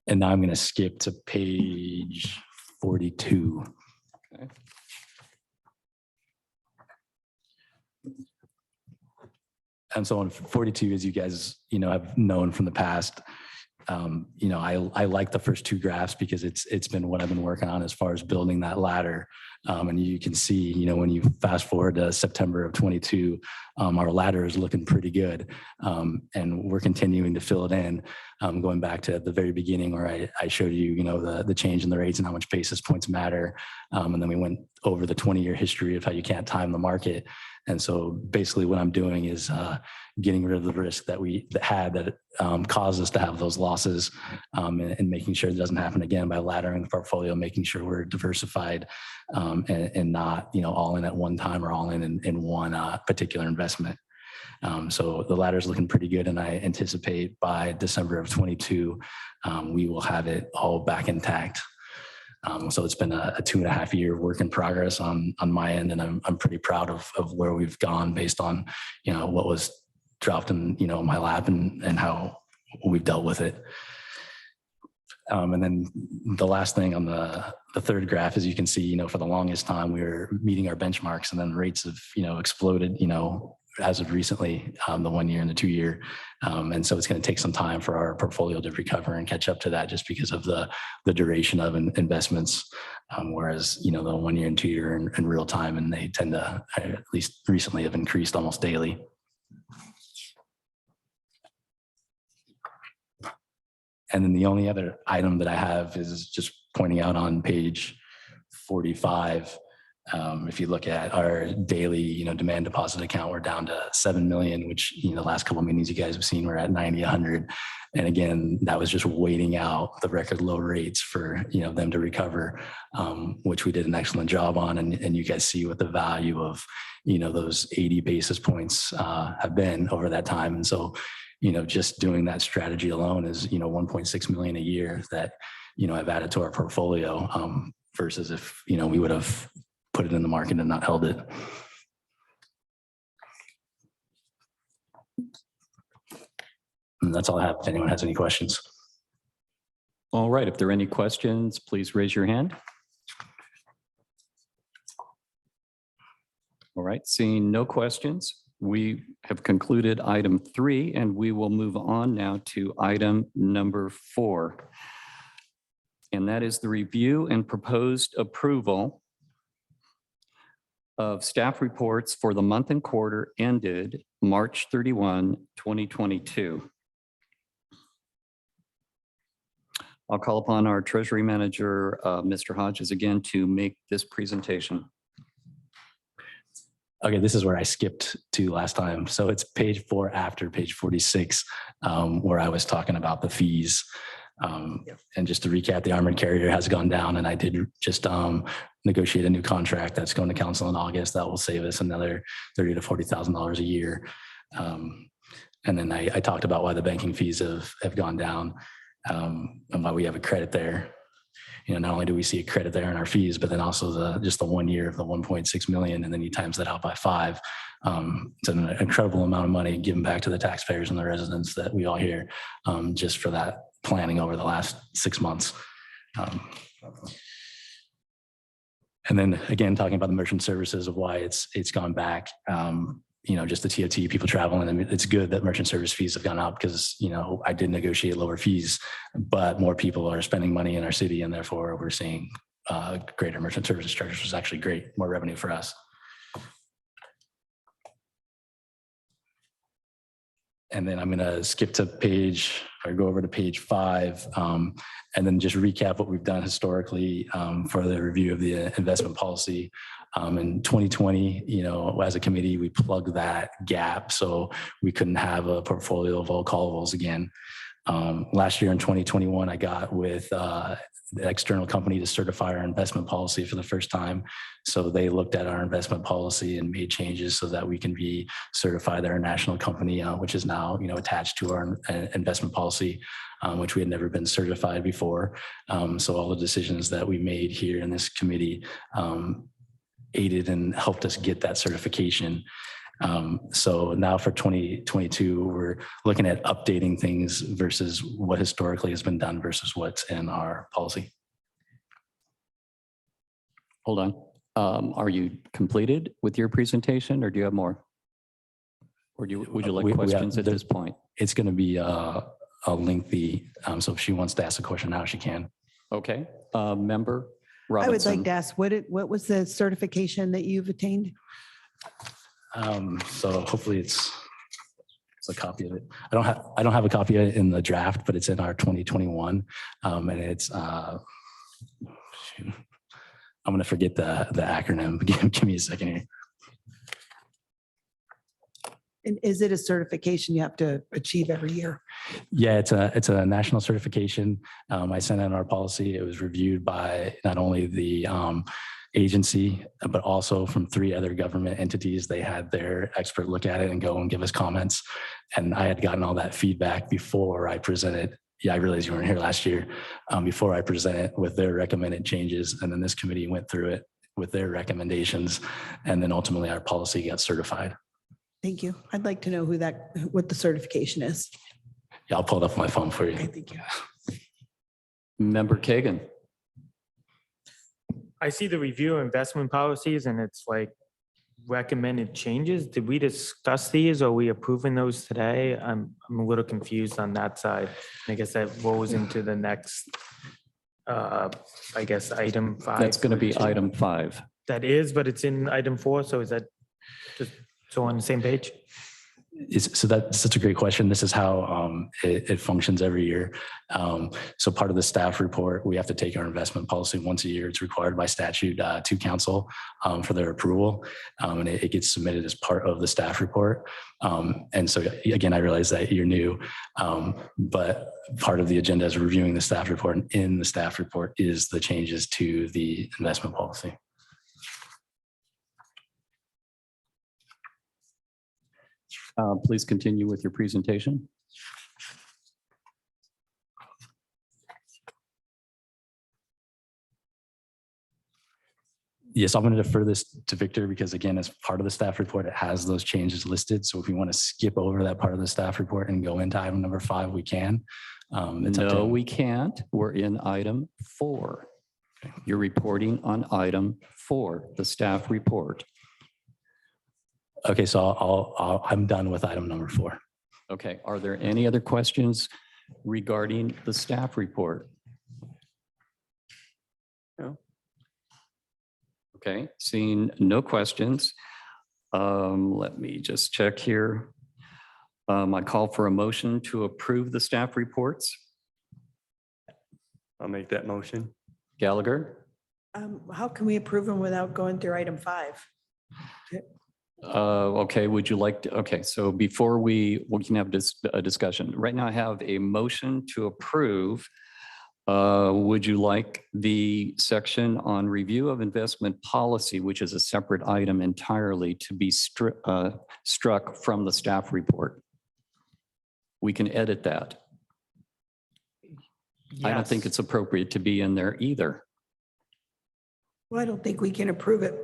And now I'm going to skip to page 42. Okay. And so on 42, as you guys, have known from the past, I like the first two graphs because it's been what I've been working on as far as building that ladder. And you can see, when you fast forward to September of 22, our ladder is looking pretty good. And we're continuing to fill it in, going back to the very beginning where I showed you, the change in the rates and how much basis points matter. And then we went over the 20-year history of how you can't time the market. And so basically what I'm doing is getting rid of the risk that we had that caused us to have those losses, and making sure it doesn't happen again by laddering the portfolio, making sure we're diversified, and not, all in at one time or all in one particular investment. So the ladder is looking pretty good, and I anticipate by December of 22, we will have it all back intact. So it's been a 2.5 year work in progress on my end, and I'm pretty proud of where we've gone based on, what was dropped in, my lap and how we've dealt with it. And then the last thing on the third graph, as you can see, for the longest time, we were meeting our benchmarks, and then rates have, exploded, as of recently, the 1 year and the 2 year. And so it's going to take some time for our portfolio to recover and catch up to that just because of the duration of investments. Whereas, the 1 year and 2 year in real time, and they tend to, at least recently, have increased almost daily. And then the only other item that I have is just pointing out on page 45. If you look at our daily, demand deposit account, we're down to 7 million, which, the last couple of meetings you guys have seen, we're at 90, 100. And again, that was just waiting out the record low rates for, them to recover, which we did an excellent job on. And you guys see what the value of, those 80 basis points have been over that time. And so, just doing that strategy alone is, 1.6 million a year that, I've added to our portfolio, versus if, we would have put it in the market and not held it. And that's all I have. If anyone has any questions. All right, if there are any questions, please raise your hand. All right, seeing no questions, we have concluded item 3, and we will move on now to item number 4. And that is the review and proposed approval of staff reports for the month and quarter ended March 31, 2022. I'll call upon our Treasury Manager, Mr. Hodges, again to make this presentation. Okay, this is where I skipped to last time. So it's page 4 after page 46, where I was talking about the fees. And just to recap, the armored carrier has gone down, and I did just negotiate a new contract that's going to council in August that will save us another $30,000 to $40,000 a year. And then I talked about why the banking fees have gone down, and why we have a credit there. Not only do we see a credit there in our fees, but then also just the 1 year of the 1.6 million, and then you times that out by 5. It's an incredible amount of money given back to the taxpayers and the residents that we all hear, just for that planning over the last 6 months. And then again, talking about the merchant services of why it's gone back. Just the TOT, people traveling. I mean, it's good that merchant service fees have gone up because, I did negotiate lower fees, but more people are spending money in our city, and therefore we're seeing greater merchant services charges, which is actually great, more revenue for us. And then I'm going to skip to go over to page 5, and then just recap what we've done historically for the review of the investment policy. In 2020, as a committee, we plugged that gap so we couldn't have a portfolio of all callables again. Last year in 2021, I got with the external company to certify our investment policy for the first time. So they looked at our investment policy and made changes so that we can be certified at our national company, which is now, attached to our investment policy, which we had never been certified before. So all the decisions that we made here in this committee aided and helped us get that certification. So now for 2022, we're looking at updating things versus what historically has been done versus what's in our policy. Hold on. Are you completed with your presentation or do you have more? Or would you like We have- questions at this point? It's going to be a lengthy, so if she wants to ask a question now, she can. Okay, Member I would Robinson. like to ask, what was the certification that you've attained? So hopefully it's a copy of it. I don't have a copy of it in the draft, but it's in our 2021. And it's shoot. I'm gonna forget the acronym. Give me a second here. And is it a certification you have to achieve every year? Yeah, it's a national certification. I sent in our policy. It was reviewed by not only the agency, but also from 3 other government entities. They had their expert look at it and go and give us comments. And I had gotten all that feedback before I presented. Yeah, I realized you weren't here last year. Before I presented with their recommended changes, and then this committee went through it with their recommendations, and then ultimately our policy got certified. Thank you. I'd like to know what the certification is. Yeah, I'll pull it up on my phone for you. Okay, thank you. Member Kagan. I see the review of investment policies and it's like recommended changes. Did we discuss these? Are we approving those today? I'm a little confused on that side. I guess that rolls into the next, item 5. That's going to be item 5. That is, but it's in item 4. So is that just so on the same page? So that's such a great question. This is how it functions every year. So part of the staff report, we have to take our investment policy once a year. It's required by statute to council for their approval. And it gets submitted as part of the staff report. And so again, I realize that you're new, but part of the agenda is reviewing the staff report. And in the staff report is the changes to the investment policy. Please continue with your presentation. Yes, I'm going to defer this to Victor because again, as part of the staff report, it has those changes listed. So if we want to skip over that part of the staff report and go into item number 5, we can. It's up to No, him. we can't. We're in item 4. You're reporting on item 4, the staff report. Okay, so I'm done with item number 4. Okay, are there any other questions regarding the staff report? No. Okay, seeing no questions. Let me just check here. I call for a motion to approve the staff reports. I'll make that motion. Gallagher? How can we approve them without going through item 5? Okay, would you like to, okay, so before we can have a discussion. Right now I have a motion to approve. Would you like the section on review of investment policy, which is a separate item entirely, to be struck from the staff report? We can edit that. I don't think Yes. it's appropriate to be in there either. Well, I don't think we can approve it.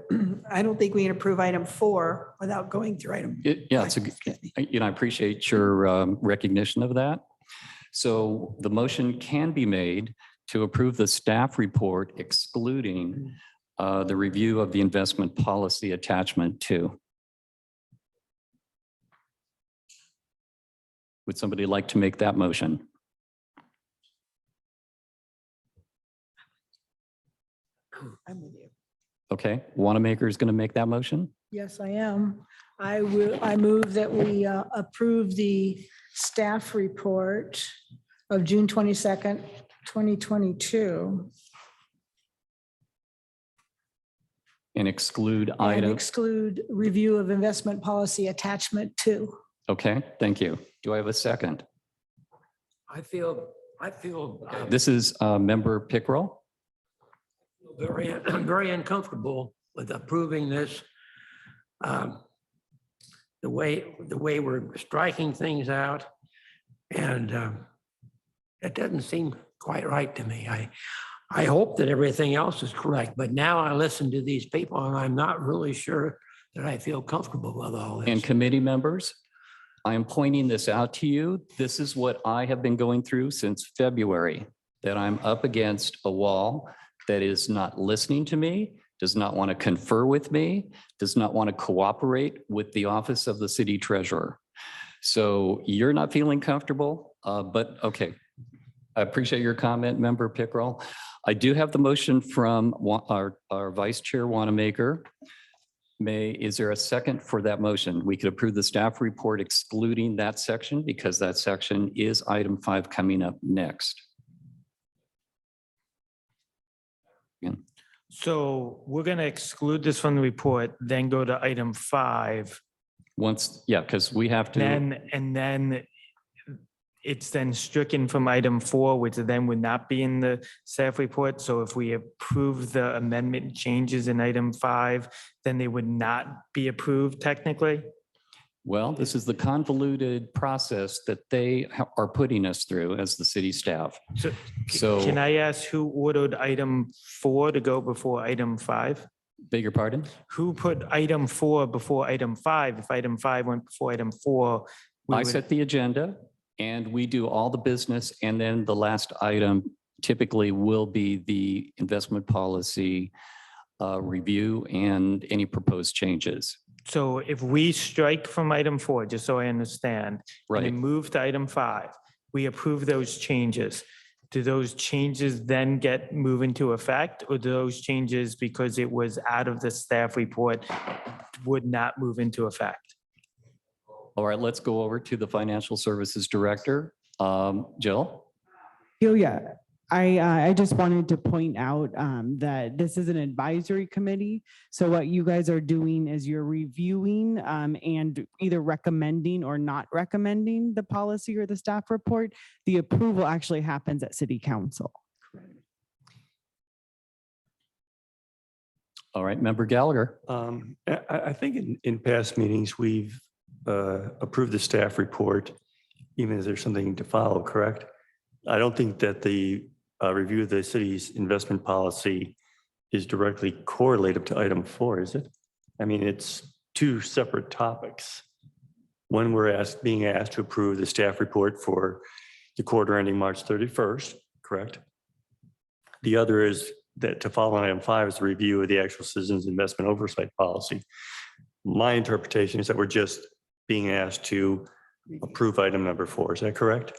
I don't think we can approve item 4 without going through item. Yeah, it's Excuse me. I appreciate your recognition of that. So the motion can be made to approve the staff report excluding the review of the investment policy attachment 2. Would somebody like to make that motion? I'm with you. Okay, Wanamaker is going to make that motion? Yes, I am. I move that we approve the staff report of June 22nd, 2022. And exclude And items. exclude review of investment policy attachment 2. Okay, thank you. Do I have a second? I feel This is Member Pickrell. very, very uncomfortable with approving this. The way we're striking things out, and it doesn't seem quite right to me. I hope that everything else is correct, but now I listen to these people and I'm not really sure that I feel comfortable with all And this. committee members, I am pointing this out to you. This is what I have been going through since February, that I'm up against a wall that is not listening to me, does not want to confer with me, does not want to cooperate with the office of the city treasurer. So you're not feeling comfortable, but okay. I appreciate your comment, Member Pickrell. I do have the motion from our Vice Chair Wanamaker. Is there a second for that motion? We could approve the staff report excluding that section because that section is item 5 coming up next. So we're going to exclude this from the report, then go to item 5. Once, yeah, because we have to, And then it's then stricken from item 4, which then would not be in the staff report. So if we approve the amendment changes in item 5, then they would not be approved technically. well, this is the convoluted process that they are putting us through as the city staff. So Can I ask who ordered item 4 to go before item 5? beg your pardon? Who put item 4 before item 5? If item 5 went before item 4, we I would- set the agenda and we do all the business. And then the last item typically will be the investment policy review and any proposed changes. So if we strike from item 4, just so I understand, and Right. then move to item 5, we approve those changes. Do those changes then move into effect, or do those changes, because it was out of the staff report, would not move into effect? All right, let's go over to the Financial Services Director. Jill? Oh, yeah. I just wanted to point out that this is an advisory committee. So what you guys are doing is you're reviewing and either recommending or not recommending the policy or the staff report. The approval actually happens at City Council. All right, Member Gallagher. I think in past meetings, we've approved the staff report, even if there's something to follow, correct? I don't think that the review of the city's investment policy is directly correlated to item 4, is it? I mean, it's two separate topics. One, we're being asked to approve the staff report for the quarter ending March 31st, correct? The other is that to follow item 5 is the review of the actual citizens investment oversight policy. My interpretation is that we're just being asked to approve item number 4. Is that correct?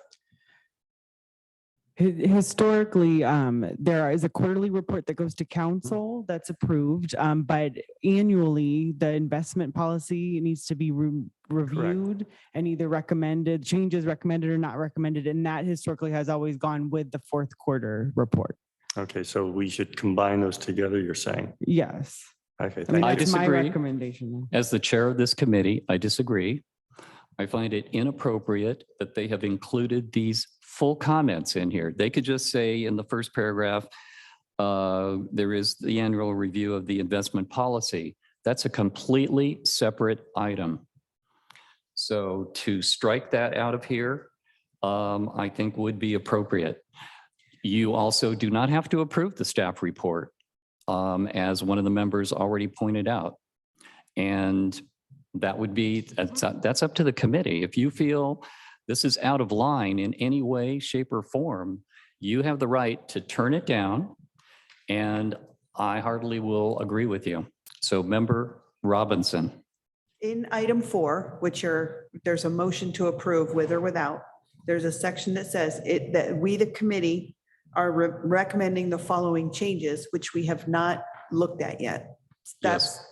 Historically, there is a quarterly report that goes to council that's approved, but annually, the investment policy needs to be reviewed and either changes recommended or not recommended. And that historically has always gone with the fourth quarter report. Okay, so we should combine those together, you're saying? Yes. Okay, I mean, thank I you. that's my disagree. recommendation. As the chair of this committee, I disagree. I find it inappropriate that they have included these full comments in here. They could just say in the first paragraph, there is the annual review of the investment policy. That's a completely separate item. So to strike that out of here, I think would be appropriate. You also do not have to approve the staff report, as one of the members already pointed out. And that would be, that's up to the committee. If you feel this is out of line in any way, shape, or form, you have the right to turn it down, and I heartily will agree with you. So Member Robinson. In item 4, there's a motion to approve with or without, there's a section that says that we, the committee, are recommending the following changes, which we have not looked at yet. That's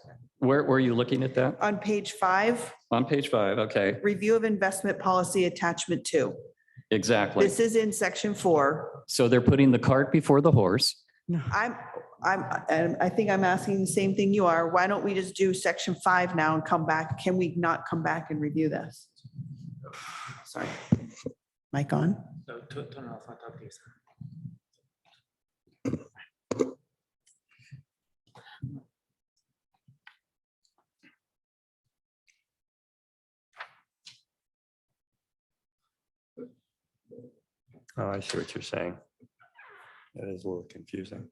Where are you looking at that? On page 5, On page 5, okay, review of investment policy attachment 2. exactly. This is in section 4. So they're putting the cart before the horse. And I think I'm asking the same thing you are. Why don't we just do section 5 now and come back? Can we not come back and review this? Sorry. Mic on? Oh, I see what you're saying. That is a little confusing.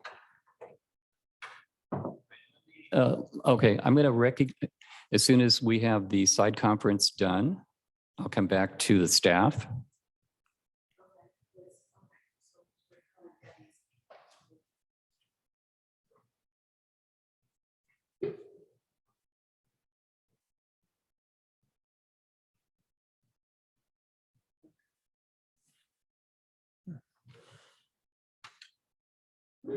Okay, I'm going to recognize, as soon as we have the side conference done, I'll come back to the staff. I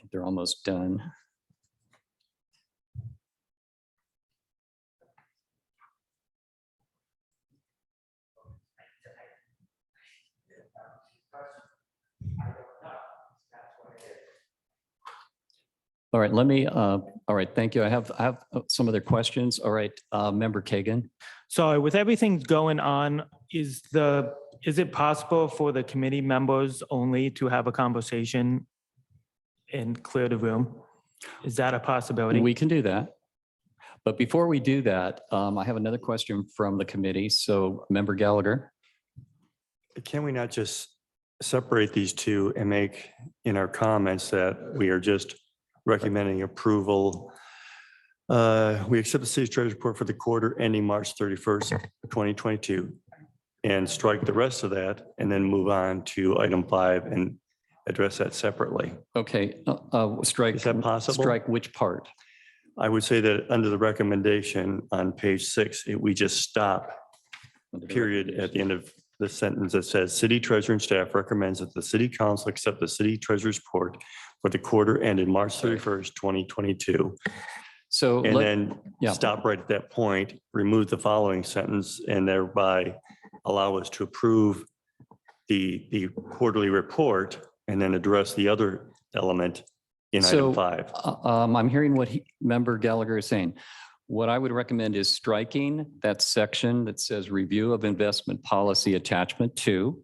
think they're almost done. All right, let me, all right, thank you. I have some other questions. All right, Member Kagan. So with everything going on, is it possible for the committee members only to have a conversation and clear the room? Is that a possibility? We can do that. But before we do that, I have another question from the committee. So Member Gallagher. Can we not just separate these two and make in our comments that we are just recommending approval? We accept the city's treasury report for the quarter ending March 31st, 2022, and strike the rest of that and then move on to item 5 and address that separately. Okay, strike. Is that possible? Strike which part? I would say that under the recommendation on page 6, we just stop, period, at the end of the sentence that says, city treasurer and staff recommends that the city council accept the city treasurer's report for the quarter ended March 31st, 2022. So, And then yeah. stop right at that point, remove the following sentence, and thereby allow us to approve the quarterly report and then address the other element in item 5. I'm hearing what Member Gallagher is saying. What I would recommend is striking that section that says review of investment policy attachment 2,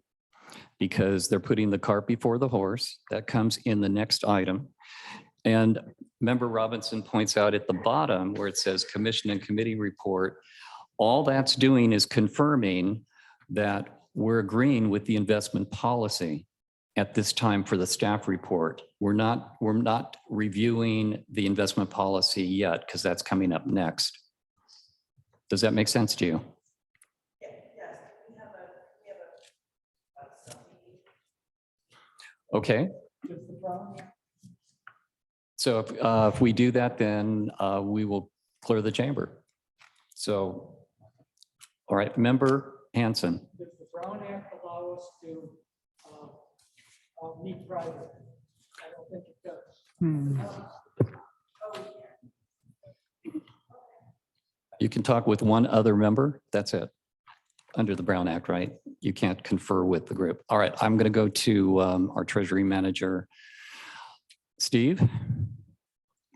because they're putting the cart before the horse. That comes in the next item. And Member Robinson points out at the bottom where it says commission and committee report, all that's doing is confirming that we're agreeing with the investment policy at this time for the staff report. We're not reviewing the investment policy yet because that's coming up next. Does that make sense to you? Okay. So if we do that, then we will clear the chamber. So, all right, Member Hanson. Does the Brown Act allow us to meet private? I don't think it does. You can talk with one other member. That's it. Under the Brown Act, right? You can't confer with the group. All right, I'm going to go to our Treasury Manager, Steve.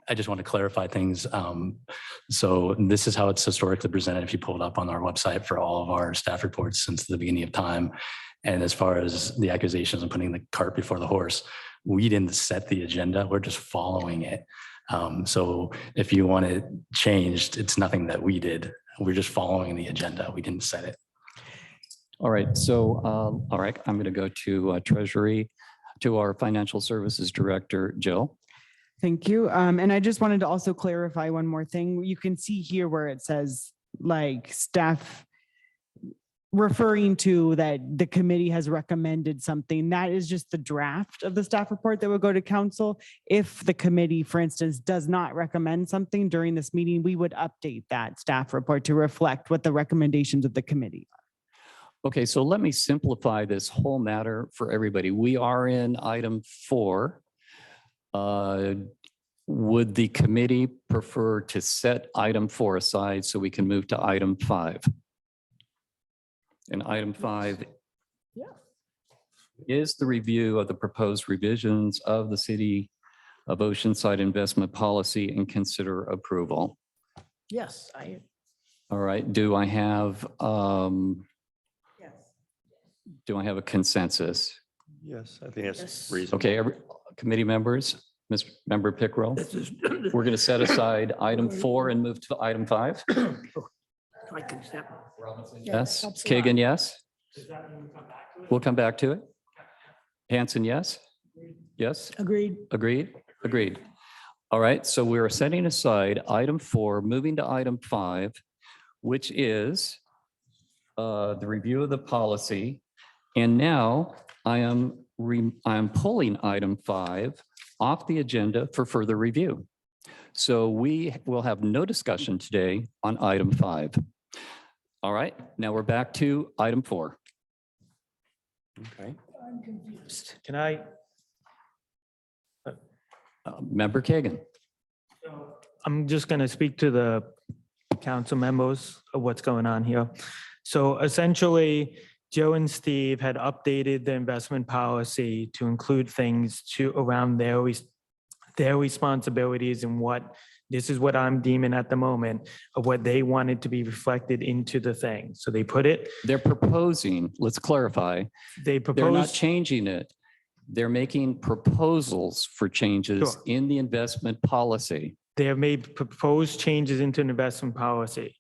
I just want to clarify things. So this is how it's historically presented. If you pull it up on our website for all of our staff reports since the beginning of time. And as far as the accusations and putting the cart before the horse, we didn't set the agenda. We're just following it. So if you want it changed, it's nothing that we did. We're just following the agenda. We didn't set it. All right, so all right, I'm going to go to Treasury, to our Financial Services Director, Jill. Thank you. And I just wanted to also clarify one more thing. You can see here where it says like staff referring to that the committee has recommended something. That is just the draft of the staff report that would go to council. If the committee, for instance, does not recommend something during this meeting, we would update that staff report to reflect what the recommendations of the committee are. Okay, so let me simplify this whole matter for everybody. We are in item 4. Would the committee prefer to set item 4 aside so we can move to item 5? And item 5 is the review of the proposed revisions of the City of Oceanside investment policy and consider approval. Yes, All right, do I have a consensus? Yes, I think that's Yes. reasonable. Okay, committee members, Mr. Member Pickrell, This is, we're going to set aside item 4 and move to item 5. I consent. Yes, absolutely. Kagan, yes? We'll come back to it. Hanson, yes? Yes, agreed. agreed, agreed. All right, so we're setting aside item 4, moving to item 5, which is the review of the policy. And now I am pulling item 5 off the agenda for further review. So we will have no discussion today on item 5. All right, now we're back to item 4. Okay. I'm confused. Can I? Member Kagan. I'm just going to speak to the council members of what's going on here. So essentially, Joe and Steve had updated the investment policy to include things around their responsibilities and this is what I'm deeming at the moment of what they wanted to be reflected into the thing. So they put it, They're proposing, let's clarify, they they're not proposed, changing it. They're making proposals for changes Sure. in the investment policy. they have made proposed changes into an investment policy.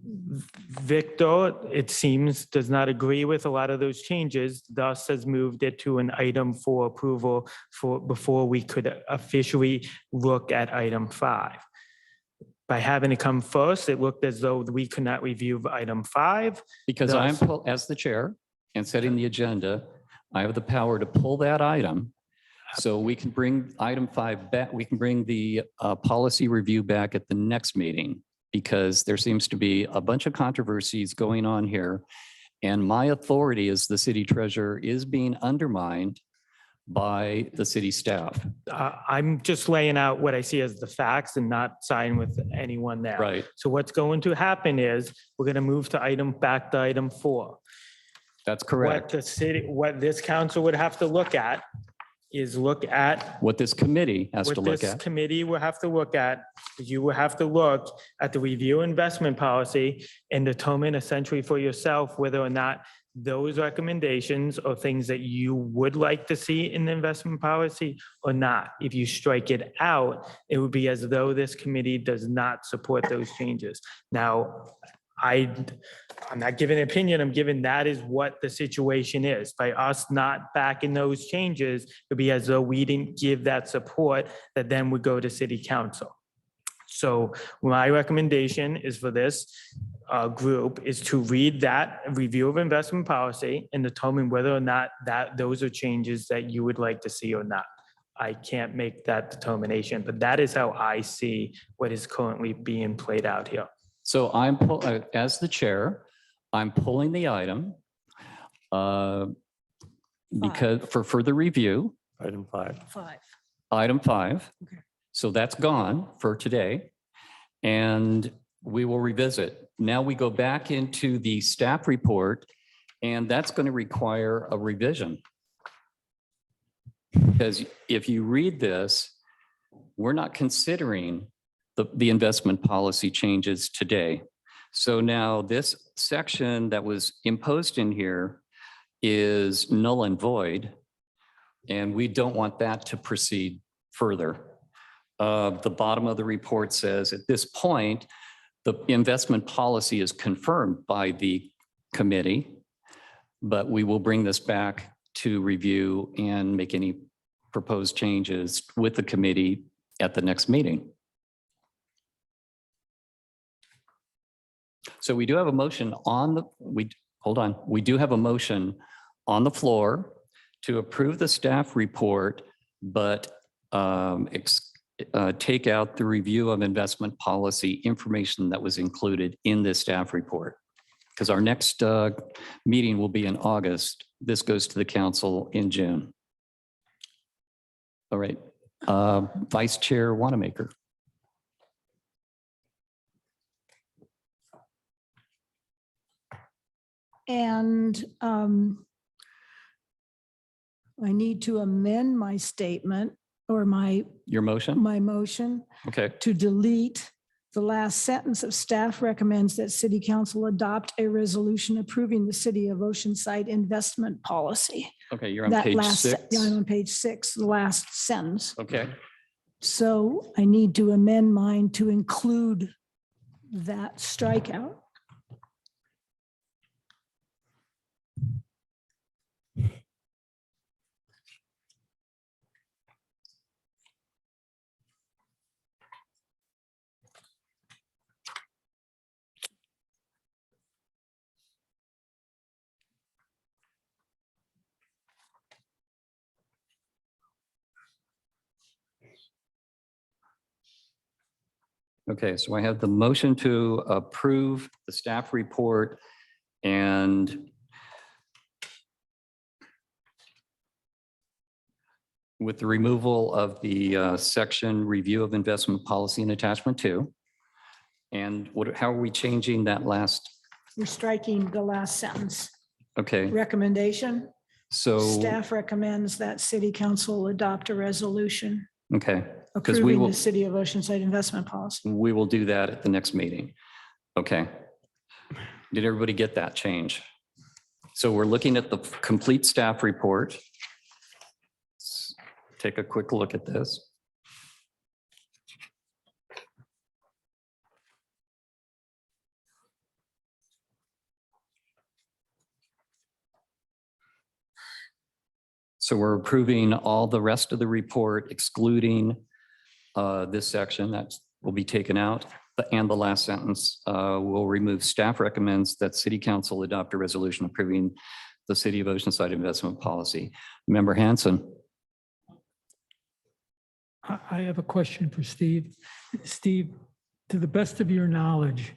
Victor, it seems, does not agree with a lot of those changes, thus has moved it to an item for approval before we could officially look at item 5. By having it come first, it looked as though we could not review item 5. Because Thus- as the chair and setting the agenda, I have the power to pull that item. So we can bring item 5 back, we can bring the policy review back at the next meeting, because there seems to be a bunch of controversies going on here. And my authority as the city treasurer is being undermined by the city staff. I'm just laying out what I see as the facts and not siding with anyone there. Right, So what's going to happen is we're going to move to back to item 4. that's What correct. what this council would have to look at is look at What this committee has to what look this at. committee will have to look at. You will have to look at the review investment policy and determine essentially for yourself whether or not those recommendations are things that you would like to see in the investment policy or not. If you strike it out, it would be as though this committee does not support those changes. Now, I'm not giving an opinion, I'm giving that is what the situation is. By us not backing those changes, it'd be as though we didn't give that support that then would go to city council. So my recommendation is for this group is to read that review of investment policy and determine whether or not those are changes that you would like to see or not. I can't make that determination, but that is how I see what is currently being played out here. So as the chair, I'm pulling the item because for further review, Item 5. 5. item 5. Okay. So that's gone for today. And we will revisit. Now we go back into the staff report, and that's going to require a revision. Because if you read this, we're not considering the investment policy changes today. So now this section that was imposed in here is null and void, and we don't want that to proceed further. The bottom of the report says at this point, the investment policy is confirmed by the committee, but we will bring this back to review and make any proposed changes with the committee at the next meeting. So we do have a motion on hold on. We do have a motion on the floor to approve the staff report, but take out the review of investment policy information that was included in this staff report. Because our next meeting will be in August. This goes to the council in June. All right, Vice Chair Wanamaker. And I need to amend my statement or Your motion? my motion Okay, to delete the last sentence of staff recommends that city council adopt a resolution approving the city of Oceanside investment policy. okay, you're on That page last, 6. yeah, I'm on page 6, the last sentence. Okay, So I need to amend mine to include that strikeout. okay, so I have the motion to approve the staff report and with the removal of the section review of investment policy in attachment 2. And how are we changing that last? We're striking the last sentence. Okay, Recommendation, so, staff recommends that city council adopt a resolution okay, because we approving will, the city of Oceanside investment policy. we will do that at the next meeting. Okay. Did everybody get that change? So we're looking at the complete staff report. Let's take a quick look at this. So we're approving all the rest of the report excluding this section that will be taken out. And the last sentence will remove staff recommends that city council adopt a resolution approving the city of Oceanside investment policy. Member Hanson. I have a question for Steve. Steve, to the best of your knowledge,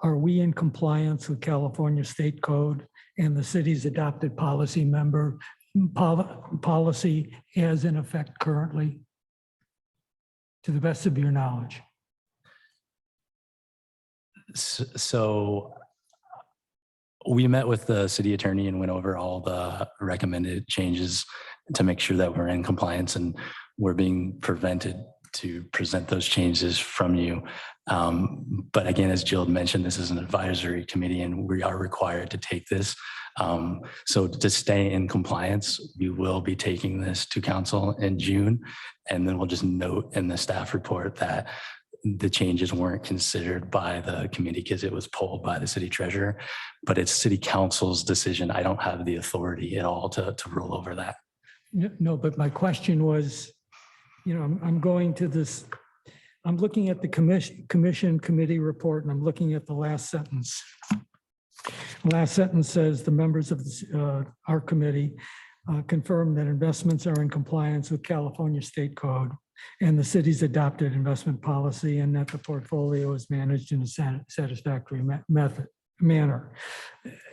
are we in compliance with California State Code and the city's adopted policy policy as in effect currently? To the best of your knowledge. So we met with the city attorney and went over all the recommended changes to make sure that we're in compliance, and we're being prevented to present those changes from you. But again, as Jill mentioned, this is an advisory committee and we are required to take this. So to stay in compliance, we will be taking this to council in June. And then we'll just note in the staff report that the changes weren't considered by the committee because it was pulled by the city treasurer, but it's city council's decision. I don't have the authority at all to rule over that. No, but my question was, I'm going to this, I'm looking at the commission committee report and I'm looking at the last sentence. Last sentence says the members of our committee confirm that investments are in compliance with California State Code and the city's adopted investment policy and that the portfolio is managed in a satisfactory manner.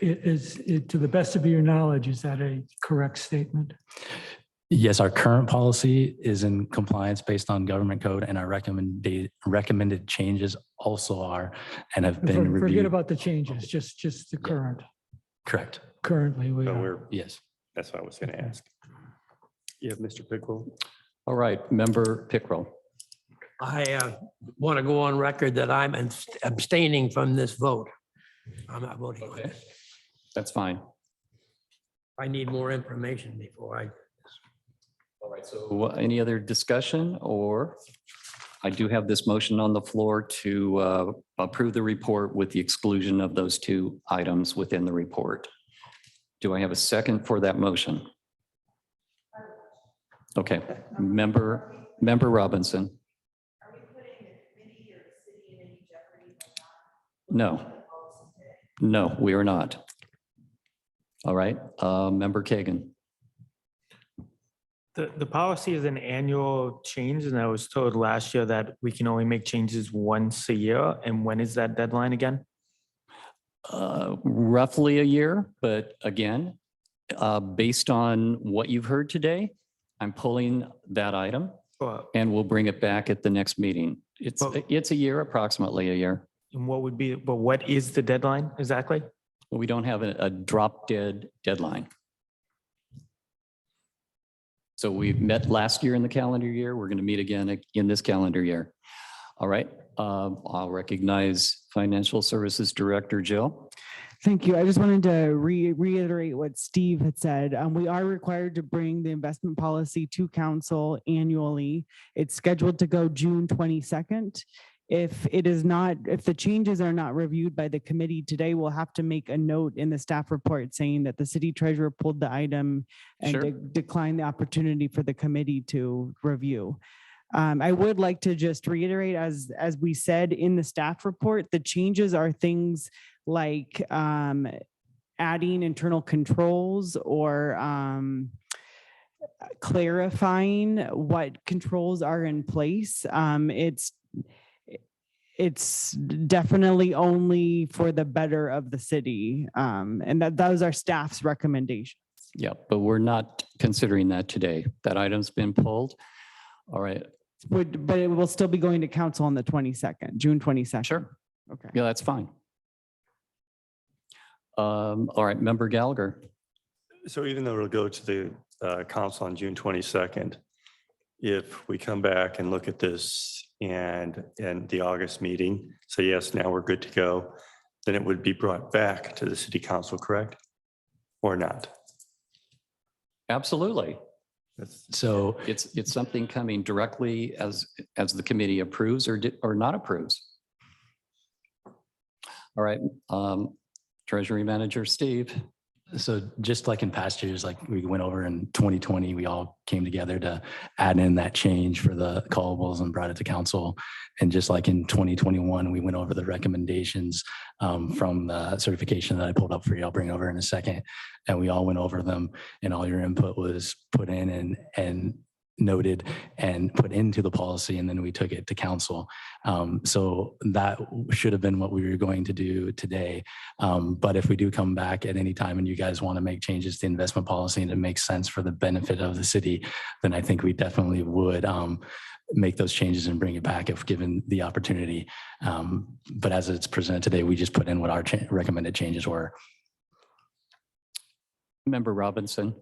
To the best of your knowledge, is that a correct statement? Yes, our current policy is in compliance based on government code, and our recommended changes also are and have been Forget reviewed. about the changes, just the current. Correct. Currently, we So are. Yes. that's what I was going to ask. You have Mr. Pickle. All right, Member Pickrell. I want to go on record that I'm abstaining from this vote. I'm not voting on it. That's fine. I need more information before I. All right, so any other discussion, or I do have this motion on the floor to approve the report with the exclusion of those 2 items within the report. Do I have a second for that motion? Okay, Member Robinson. Are we putting the committee or the city in any jeopardy? No. No, we are not. All right, Member Kagan. The policy is an annual change, and I was told last year that we can only make changes once a year. And when is that deadline again? Roughly a year, but again, based on what you've heard today, I'm pulling that item Well, and we'll bring it back at the next meeting. It's a year, approximately a year. and what is the deadline exactly? We don't have a drop dead deadline. So we met last year in the calendar year. We're going to meet again in this calendar year. All right. I'll recognize Financial Services Director Jill. Thank you. I just wanted to reiterate what Steve had said. We are required to bring the investment policy to council annually. It's scheduled to go June 22nd. If the changes are not reviewed by the committee today, we'll have to make a note in the staff report saying that the city treasurer pulled the item and Sure. declined the opportunity for the committee to review. I would like to just reiterate, as we said in the staff report, the changes are things like adding internal controls or clarifying what controls are in place. It's definitely only for the better of the city. And those are staff's recommendations. Yeah, but we're not considering that today. That item's been pulled. All right. But it will still be going to council on the 22nd, June 22nd. Sure. Okay. Yeah, that's fine. All right, Member Gallagher. So even though it'll go to the council on June 22nd, if we come back and look at this and the August meeting, say, yes, now we're good to go, then it would be brought back to the city council, correct? Or not? Absolutely. So It's something coming directly as the committee approves or not approves. All right, Treasury Manager Steve. So just like in past years, like we went over in 2020, we all came together to add in that change for the callables and brought it to council. And just like in 2021, we went over the recommendations from the certification that I pulled up for you. I'll bring it over in a second. And we all went over them and all your input was put in and noted and put into the policy, and then we took it to council. So that should have been what we were going to do today. But if we do come back at any time and you guys want to make changes to investment policy and it makes sense for the benefit of the city, then I think we definitely would make those changes and bring it back if given the opportunity. But as it's presented today, we just put in what our recommended changes were. Member Robinson.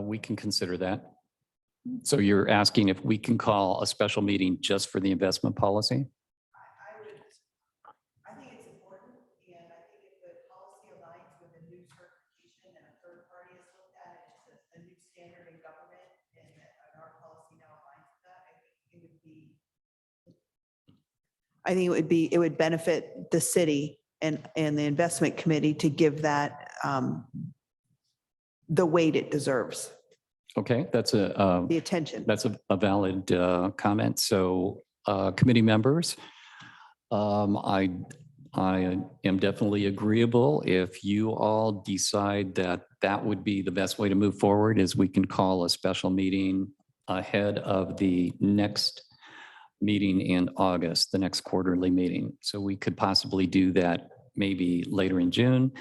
We can consider that. So you're asking if we can call a special meeting just for the investment policy? I think it's important, and I think if the policy aligns with a new certification and a third party has looked at it, it's a new standard in government, and our policy now aligns with that, I think it would benefit the city and the investment committee to give that the weight it deserves, Okay, that's a the attention. that's a valid comment. So committee members, I am definitely agreeable if you all decide that that would be the best way to move forward, is we can call a special meeting ahead of the next meeting in August, the next quarterly meeting. So we could possibly do that maybe later in June,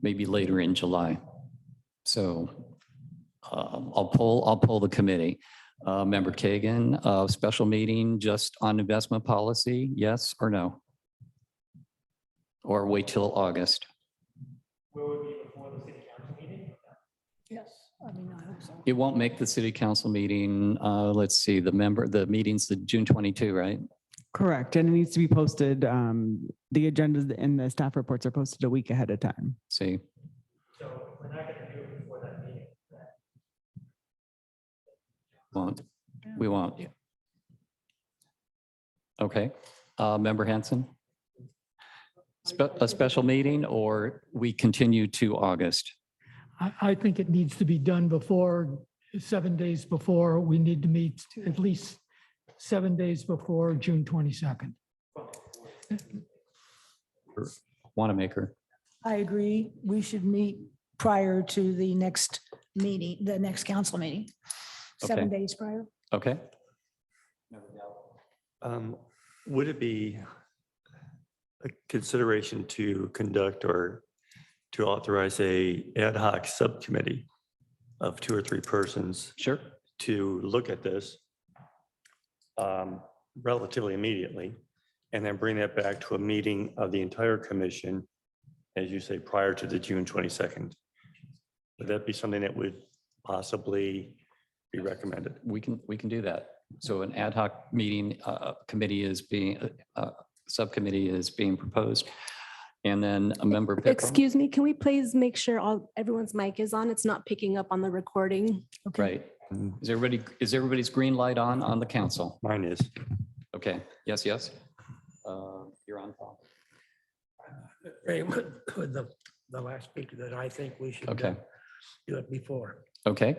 maybe later in July. So I'll poll the committee. Member Kagan, special meeting just on investment policy, yes or no? Or wait till August? Will it be before the city council meeting? Yes, I mean, I hope so. It won't make the city council meeting. Let's see, the meeting's the June 22, right? Correct. And it needs to be posted. The agendas and the staff reports are posted a week ahead of time. See, So if we're not going to do it before that meeting, we won't. Okay, Member Hanson? A special meeting, or we continue to August? I think it needs to be done before, 7 days before. We need to meet at least 7 days before June 22nd. Wanamaker. I agree. We should meet prior to the next meeting, the next council meeting. 7 Okay. days prior. Okay. Would it be a consideration to conduct or to authorize a ad hoc subcommittee of 2 or 3 persons Sure. to look at this relatively immediately, and then bring that back to a meeting of the entire commission, as you say, prior to the June 22nd? Would that be something that would possibly be recommended? We can do that. So an ad hoc meeting, committee is being, subcommittee is being proposed. And then a member. Pickering. Excuse me, can we please make sure everyone's mic is on? It's not picking up on the recording. Right. Is everybody's green light on the council? Mine is. Okay. Yes, yes. You're on, Paul. Right, with the last speaker that I think we should Okay. do it before. Okay.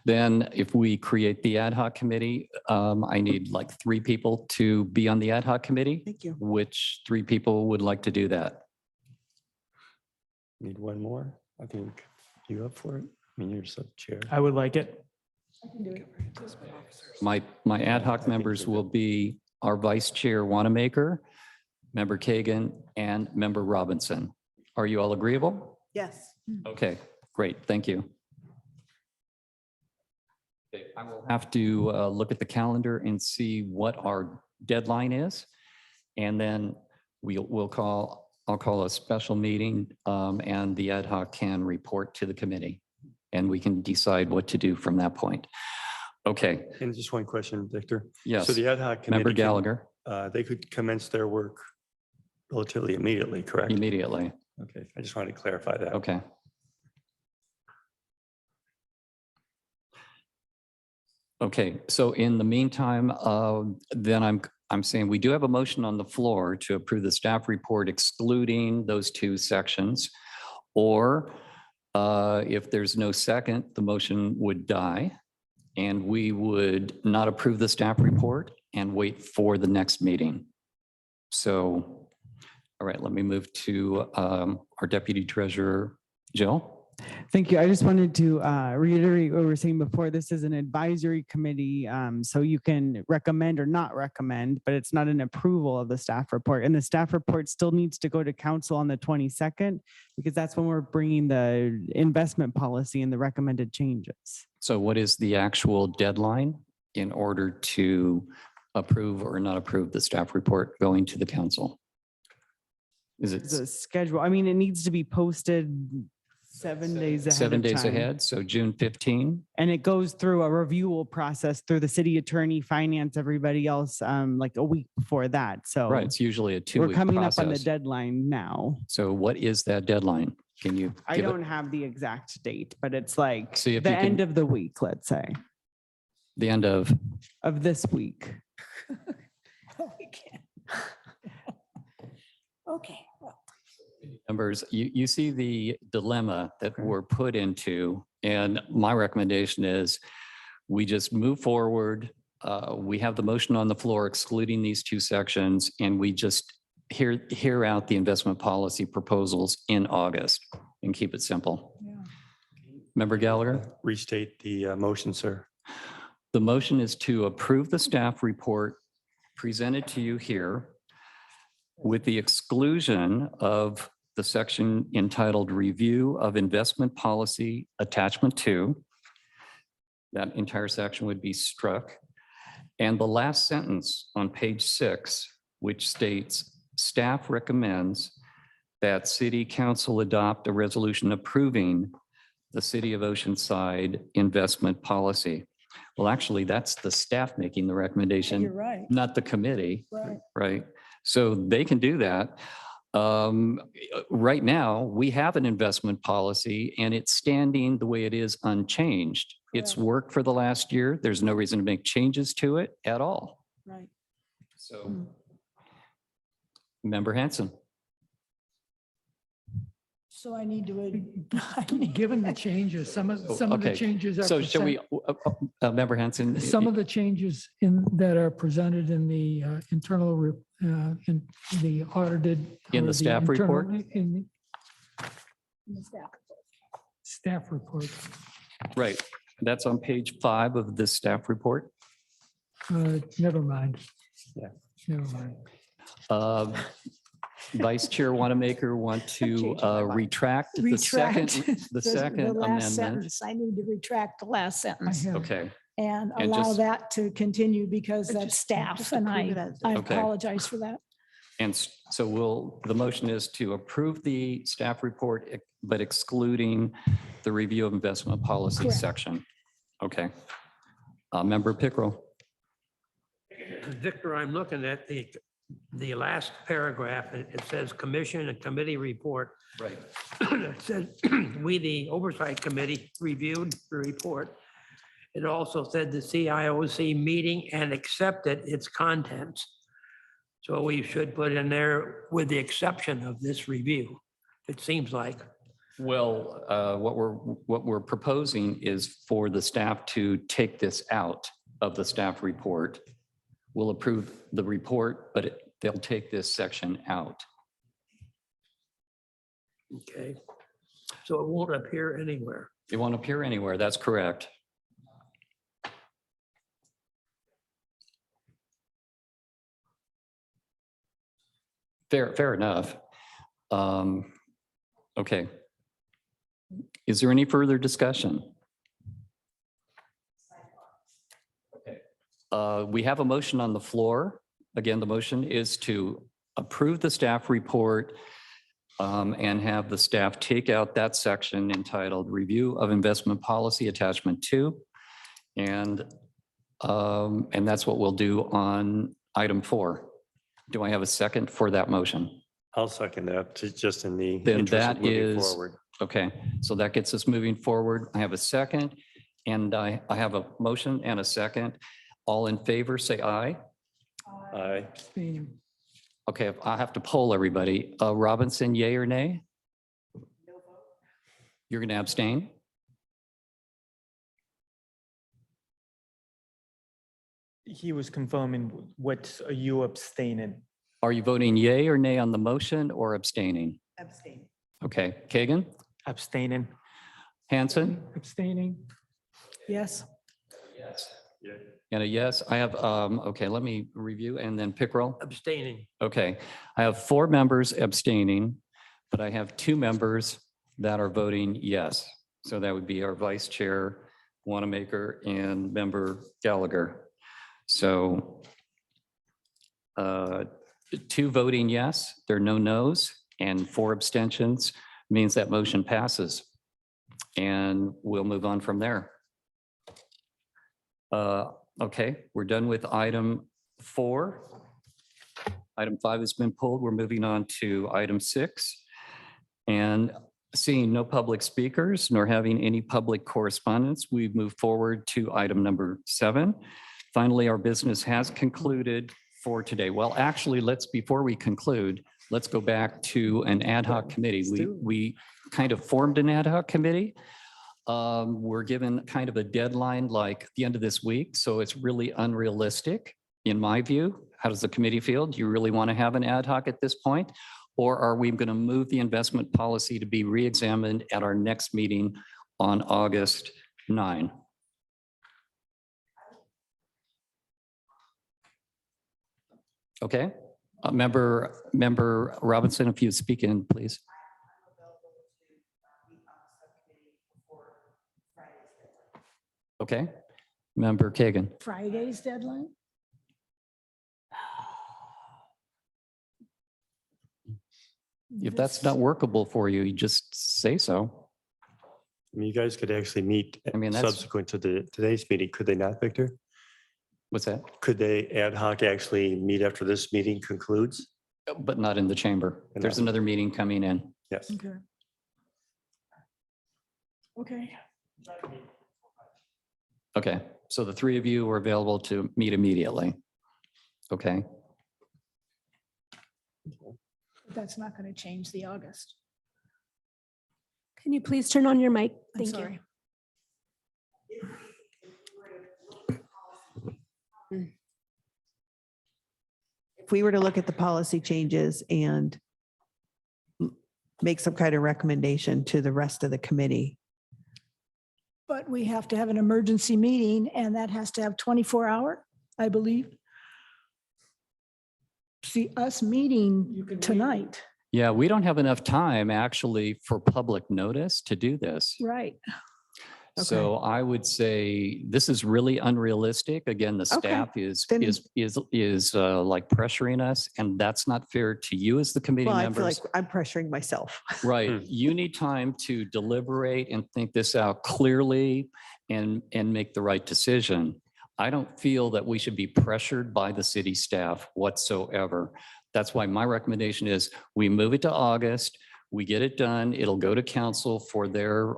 Then if we create the ad hoc committee, I need like 3 people to be on the ad hoc committee. Thank you. Which 3 people would like to do that? Need one more? I think you up for it? I mean, you're sub chair. I would like it. My ad hoc members will be our vice chair Wanamaker, member Kagan, and member Robinson. Are you all agreeable? Yes. Okay, great. Thank you. Okay, I will have to look at the calendar and see what our deadline is. And then I'll call a special meeting and the ad hoc can report to the committee and we can decide what to do from that point. Okay, And just one question, Victor. yes, So the ad hoc committee. member can- Gallagher, They could commence their work relatively immediately, correct? immediately. Okay, I just wanted to clarify that. Okay. Okay, so in the meantime, then I'm saying we do have a motion on the floor to approve the staff report excluding those 2 sections. Or if there's no second, the motion would die. And we would not approve the staff report and wait for the next meeting. So, all right, let me move to our Deputy Treasurer, Jill. Thank you. I just wanted to reiterate what we were saying before. This is an advisory committee, so you can recommend or not recommend, but it's not an approval of the staff report. And the staff report still needs to go to council on the 22nd because that's when we're bringing the investment policy and the recommended changes. So what is the actual deadline in order to approve or not approve the staff report going to the council? Is it The schedule, I mean, it needs to be posted 7 days ahead. 7 of days time. ahead? So June 15? And it goes through a review process through the city attorney, finance, everybody else, like a week before that. So Right, it's usually a we're 2-week coming up on the process. deadline now. So what is that deadline? Can you I give don't it have the exact date, but it's like See if the you can- end of the week, let's say, the end of? of this week. We can't. Okay. well, Members, you see the dilemma that we're put into, and my recommendation is we just move forward. We have the motion on the floor excluding these 2 sections, and we just hear out the investment policy proposals in August and keep it simple. yeah. Member Gallagher? Restate the motion, sir. The motion is to approve the staff report presented to you here with the exclusion of the section entitled Review of Investment Policy Attachment 2. That entire section would be struck. And the last sentence on page 6, which states, staff recommends that City Council adopt a resolution approving the City of Oceanside investment policy. Well, actually, that's the staff making the recommendation, You're right. not the committee, Right. right? So they can do that. Right now, we have an investment policy and it's standing the way it is unchanged. It's Correct. worked for the last year. There's no reason to make changes to it at all. Right. So, Member Hanson. So I need to. Given the changes, some of the Okay. changes are. So shall we, Member Hanson? Some of the changes that are presented in the internal, in the audited. In the or staff internal- report? In the staff report. Right. That's on page 5 of the staff report. Never mind. Yeah. Never mind. Vice Chair Wanamaker want to retract the second, the second last amendment. sentence. I need to retract the last I sentence have- Okay, and And allow just- that to continue because that's staff just and approve it as- I Okay. apologize for that. and so the motion is to approve the staff report, but excluding the review of investment policy Correct. section. Okay. Member Pickrell. Victor, I'm looking at the last paragraph. It says commission and committee report. Right. It says, we, the Oversight Committee, reviewed the report. It also said the CIOC meeting and accepted its contents. So we should put in there with the exception of this review, it seems like. Well, what we're proposing is for the staff to take this out of the staff report. We'll approve the report, but they'll take this section out. Okay. So it won't appear anywhere. It won't appear anywhere. That's correct. Fair enough. Okay. Is there any further discussion? We have a motion on the floor. Again, the motion is to approve the staff report and have the staff take out that section entitled Review of Investment Policy Attachment 2. And that's what we'll do on item 4. Do I have a second for that motion? I'll second that, just in the Then interest that of moving is, forward. okay, so that gets us moving forward. I have a second and I have a motion and a second. All in favor, say aye. Aye. Okay, I have to poll everybody. Robinson, yay or nay? You're going to abstain? He was confirming what are you abstaining? Are you voting yay or nay on the motion or abstaining? Abstain. Okay, Kagan, Abstaining. Hanson, Abstaining. Yes. Yes. And a yes. I have, okay, let me review and then Pickrell. Abstaining. Okay, I have 4 members abstaining, but I have 2 members that are voting yes. So that would be our Vice Chair Wanamaker and Member Gallagher. So 2 voting yes, there are no no's, and 4 abstentions means that motion passes. And we'll move on from there. Okay, we're done with item 4. Item 5 has been pulled. We're moving on to item 6. And seeing no public speakers nor having any public correspondence, we move forward to item number 7. Finally, our business has concluded for today. Well, actually, before we conclude, let's go back to an ad hoc committee. We kind of formed an ad hoc committee. We're given kind of a deadline like the end of this week, so it's really unrealistic in my view. How does the committee feel? Do you really want to have an ad hoc at this point? Or are we going to move the investment policy to be reexamined at our next meeting on August 9? Okay, Member Robinson, if you speak in, please. Okay, Member Kagan. Friday's deadline? If that's not workable for you, you just say so. I mean, you guys could actually meet I mean, that's- subsequent to today's meeting, could they not, Victor? What's that? Could they ad hoc actually meet after this meeting concludes? But not in the chamber. There's No. another meeting coming in. Yes. Okay. Okay. Okay, so the 3 of you are available to meet immediately. Okay, That's not going to change the August. Can you please turn on your mic? I'm Thank you. sorry. If we were to look at the policy changes and make some kind of recommendation to the rest of the committee, But we have to have an emergency meeting and that has to have 24-hour, I believe. See, us meeting tonight, Yeah, we don't have enough time actually for public notice to do this. right? So I would say this is really unrealistic. Again, the Okay, staff is then- like pressuring us, and that's not fair to you as the committee well, I feel like members. I'm pressuring myself. Right. You need time to deliberate and think this out clearly and make the right decision. I don't feel that we should be pressured by the city staff whatsoever. That's why my recommendation is we move it to August, we get it done, it'll go to council for their,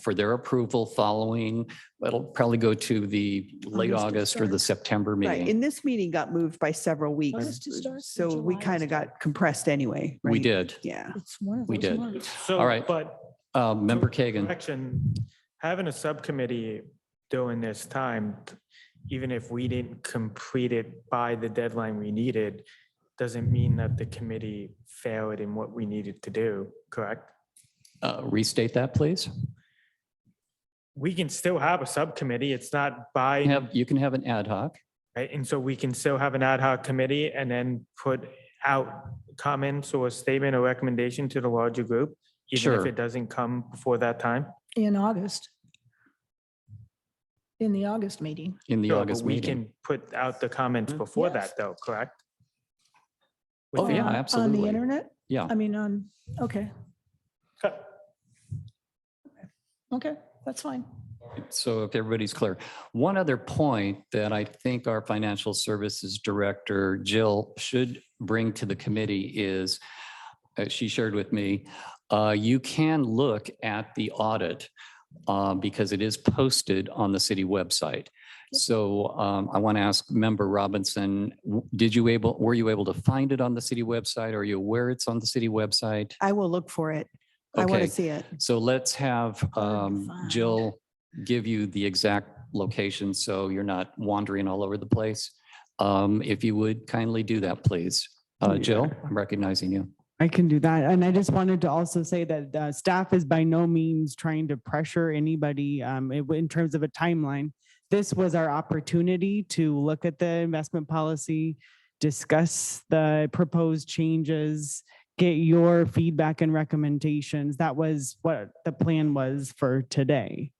for their approval following, it'll probably go to the late August it August or the starts. September Right. meeting. And this meeting got moved by several weeks. August it starts, or So we July kind of starts? got compressed anyway. We right? did. Yeah. It's one of We those did. months. So, All right. But Member Kagan. correction, having a subcommittee during this time, even if we didn't complete it by the deadline we needed, doesn't mean that the committee failed in what we needed to do, correct? Restate that, please. We can still have a subcommittee. It's not by, You can have an ad hoc. right? And so we can still have an ad hoc committee and then put out comments or a statement or recommendation to the larger group, even if Sure. it doesn't come before that time. In August. In the August meeting. In the Sure, but August we meeting. can put out the comments before Yes. that though, correct? Oh, yeah, On absolutely. the internet? Yeah. I mean, okay, Okay. okay, that's fine. So if everybody's clear. One other point that I think our financial services director, Jill, should bring to the committee is, she shared with me, you can look at the audit because it is posted on the city website. So I want to ask Member Robinson, were you able to find it on the city website? Are you aware it's on the city website? I will look for it. I want Okay. to see it. So let's have Hard to find. Jill give you the exact location so you're not wandering all over the place. If you would kindly do that, please. Jill, I'm recognizing you. I can do that. And I just wanted to also say that staff is by no means trying to pressure anybody in terms of a timeline. This was our opportunity to look at the investment policy, discuss the proposed changes, get your feedback and recommendations. That was what the plan was for today.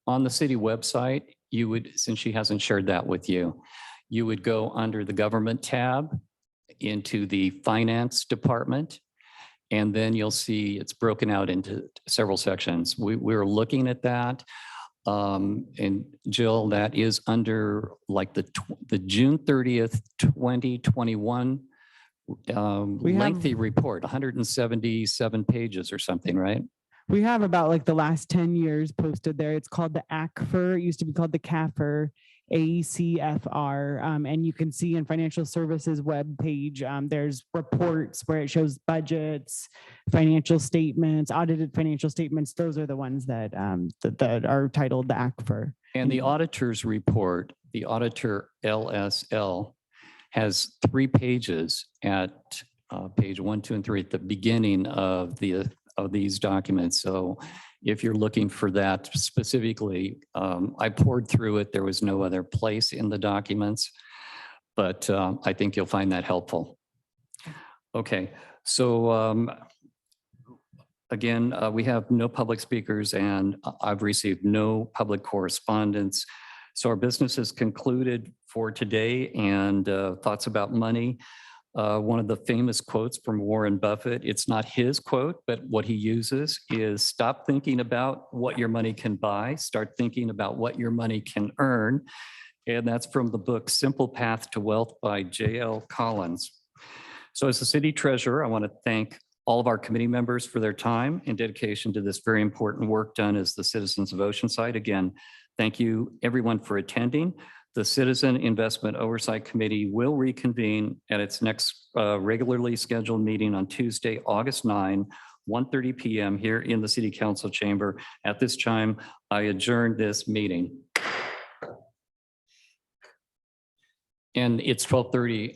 On the city website, you would, since she hasn't shared that with you, you would go under the government tab into the finance department. And then you'll see it's broken out into several sections. We're looking at that. And Jill, that is under like the June 30th, 2021 lengthy report, 177 pages or something, right? We have about like the last 10 years posted there. It's called the ACFR. It used to be called the CAFR, ACFR. And you can see in financial services webpage, there's reports where it shows budgets, financial statements, audited financial statements. Those are the ones that, that are titled the ACFR. And the auditor's report, the auditor LSL, has 3 pages at page 1, 2, and 3 at the beginning of these documents. So if you're looking for that specifically, I poured through it. There was no other place in the documents, but I think you'll find that helpful. Okay, so again, we have no public speakers and I've received no public correspondence. So our business is concluded for today, and thoughts about money. One of the famous quotes from Warren Buffett, it's not his quote, but what he uses is stop thinking about what your money can buy, start thinking about what your money can earn. And that's from the book Simple Path to Wealth by J.L. Collins. So as the city treasurer, I want to thank all of our committee members for their time and dedication to this very important work done as the citizens of Oceanside. Again, thank you everyone for attending. The Citizen Investment Oversight Committee will reconvene at its next regularly scheduled meeting on Tuesday, August 9, 1:30 PM here in the City Council chamber. At this time, I adjourn this meeting. And it's 12:30.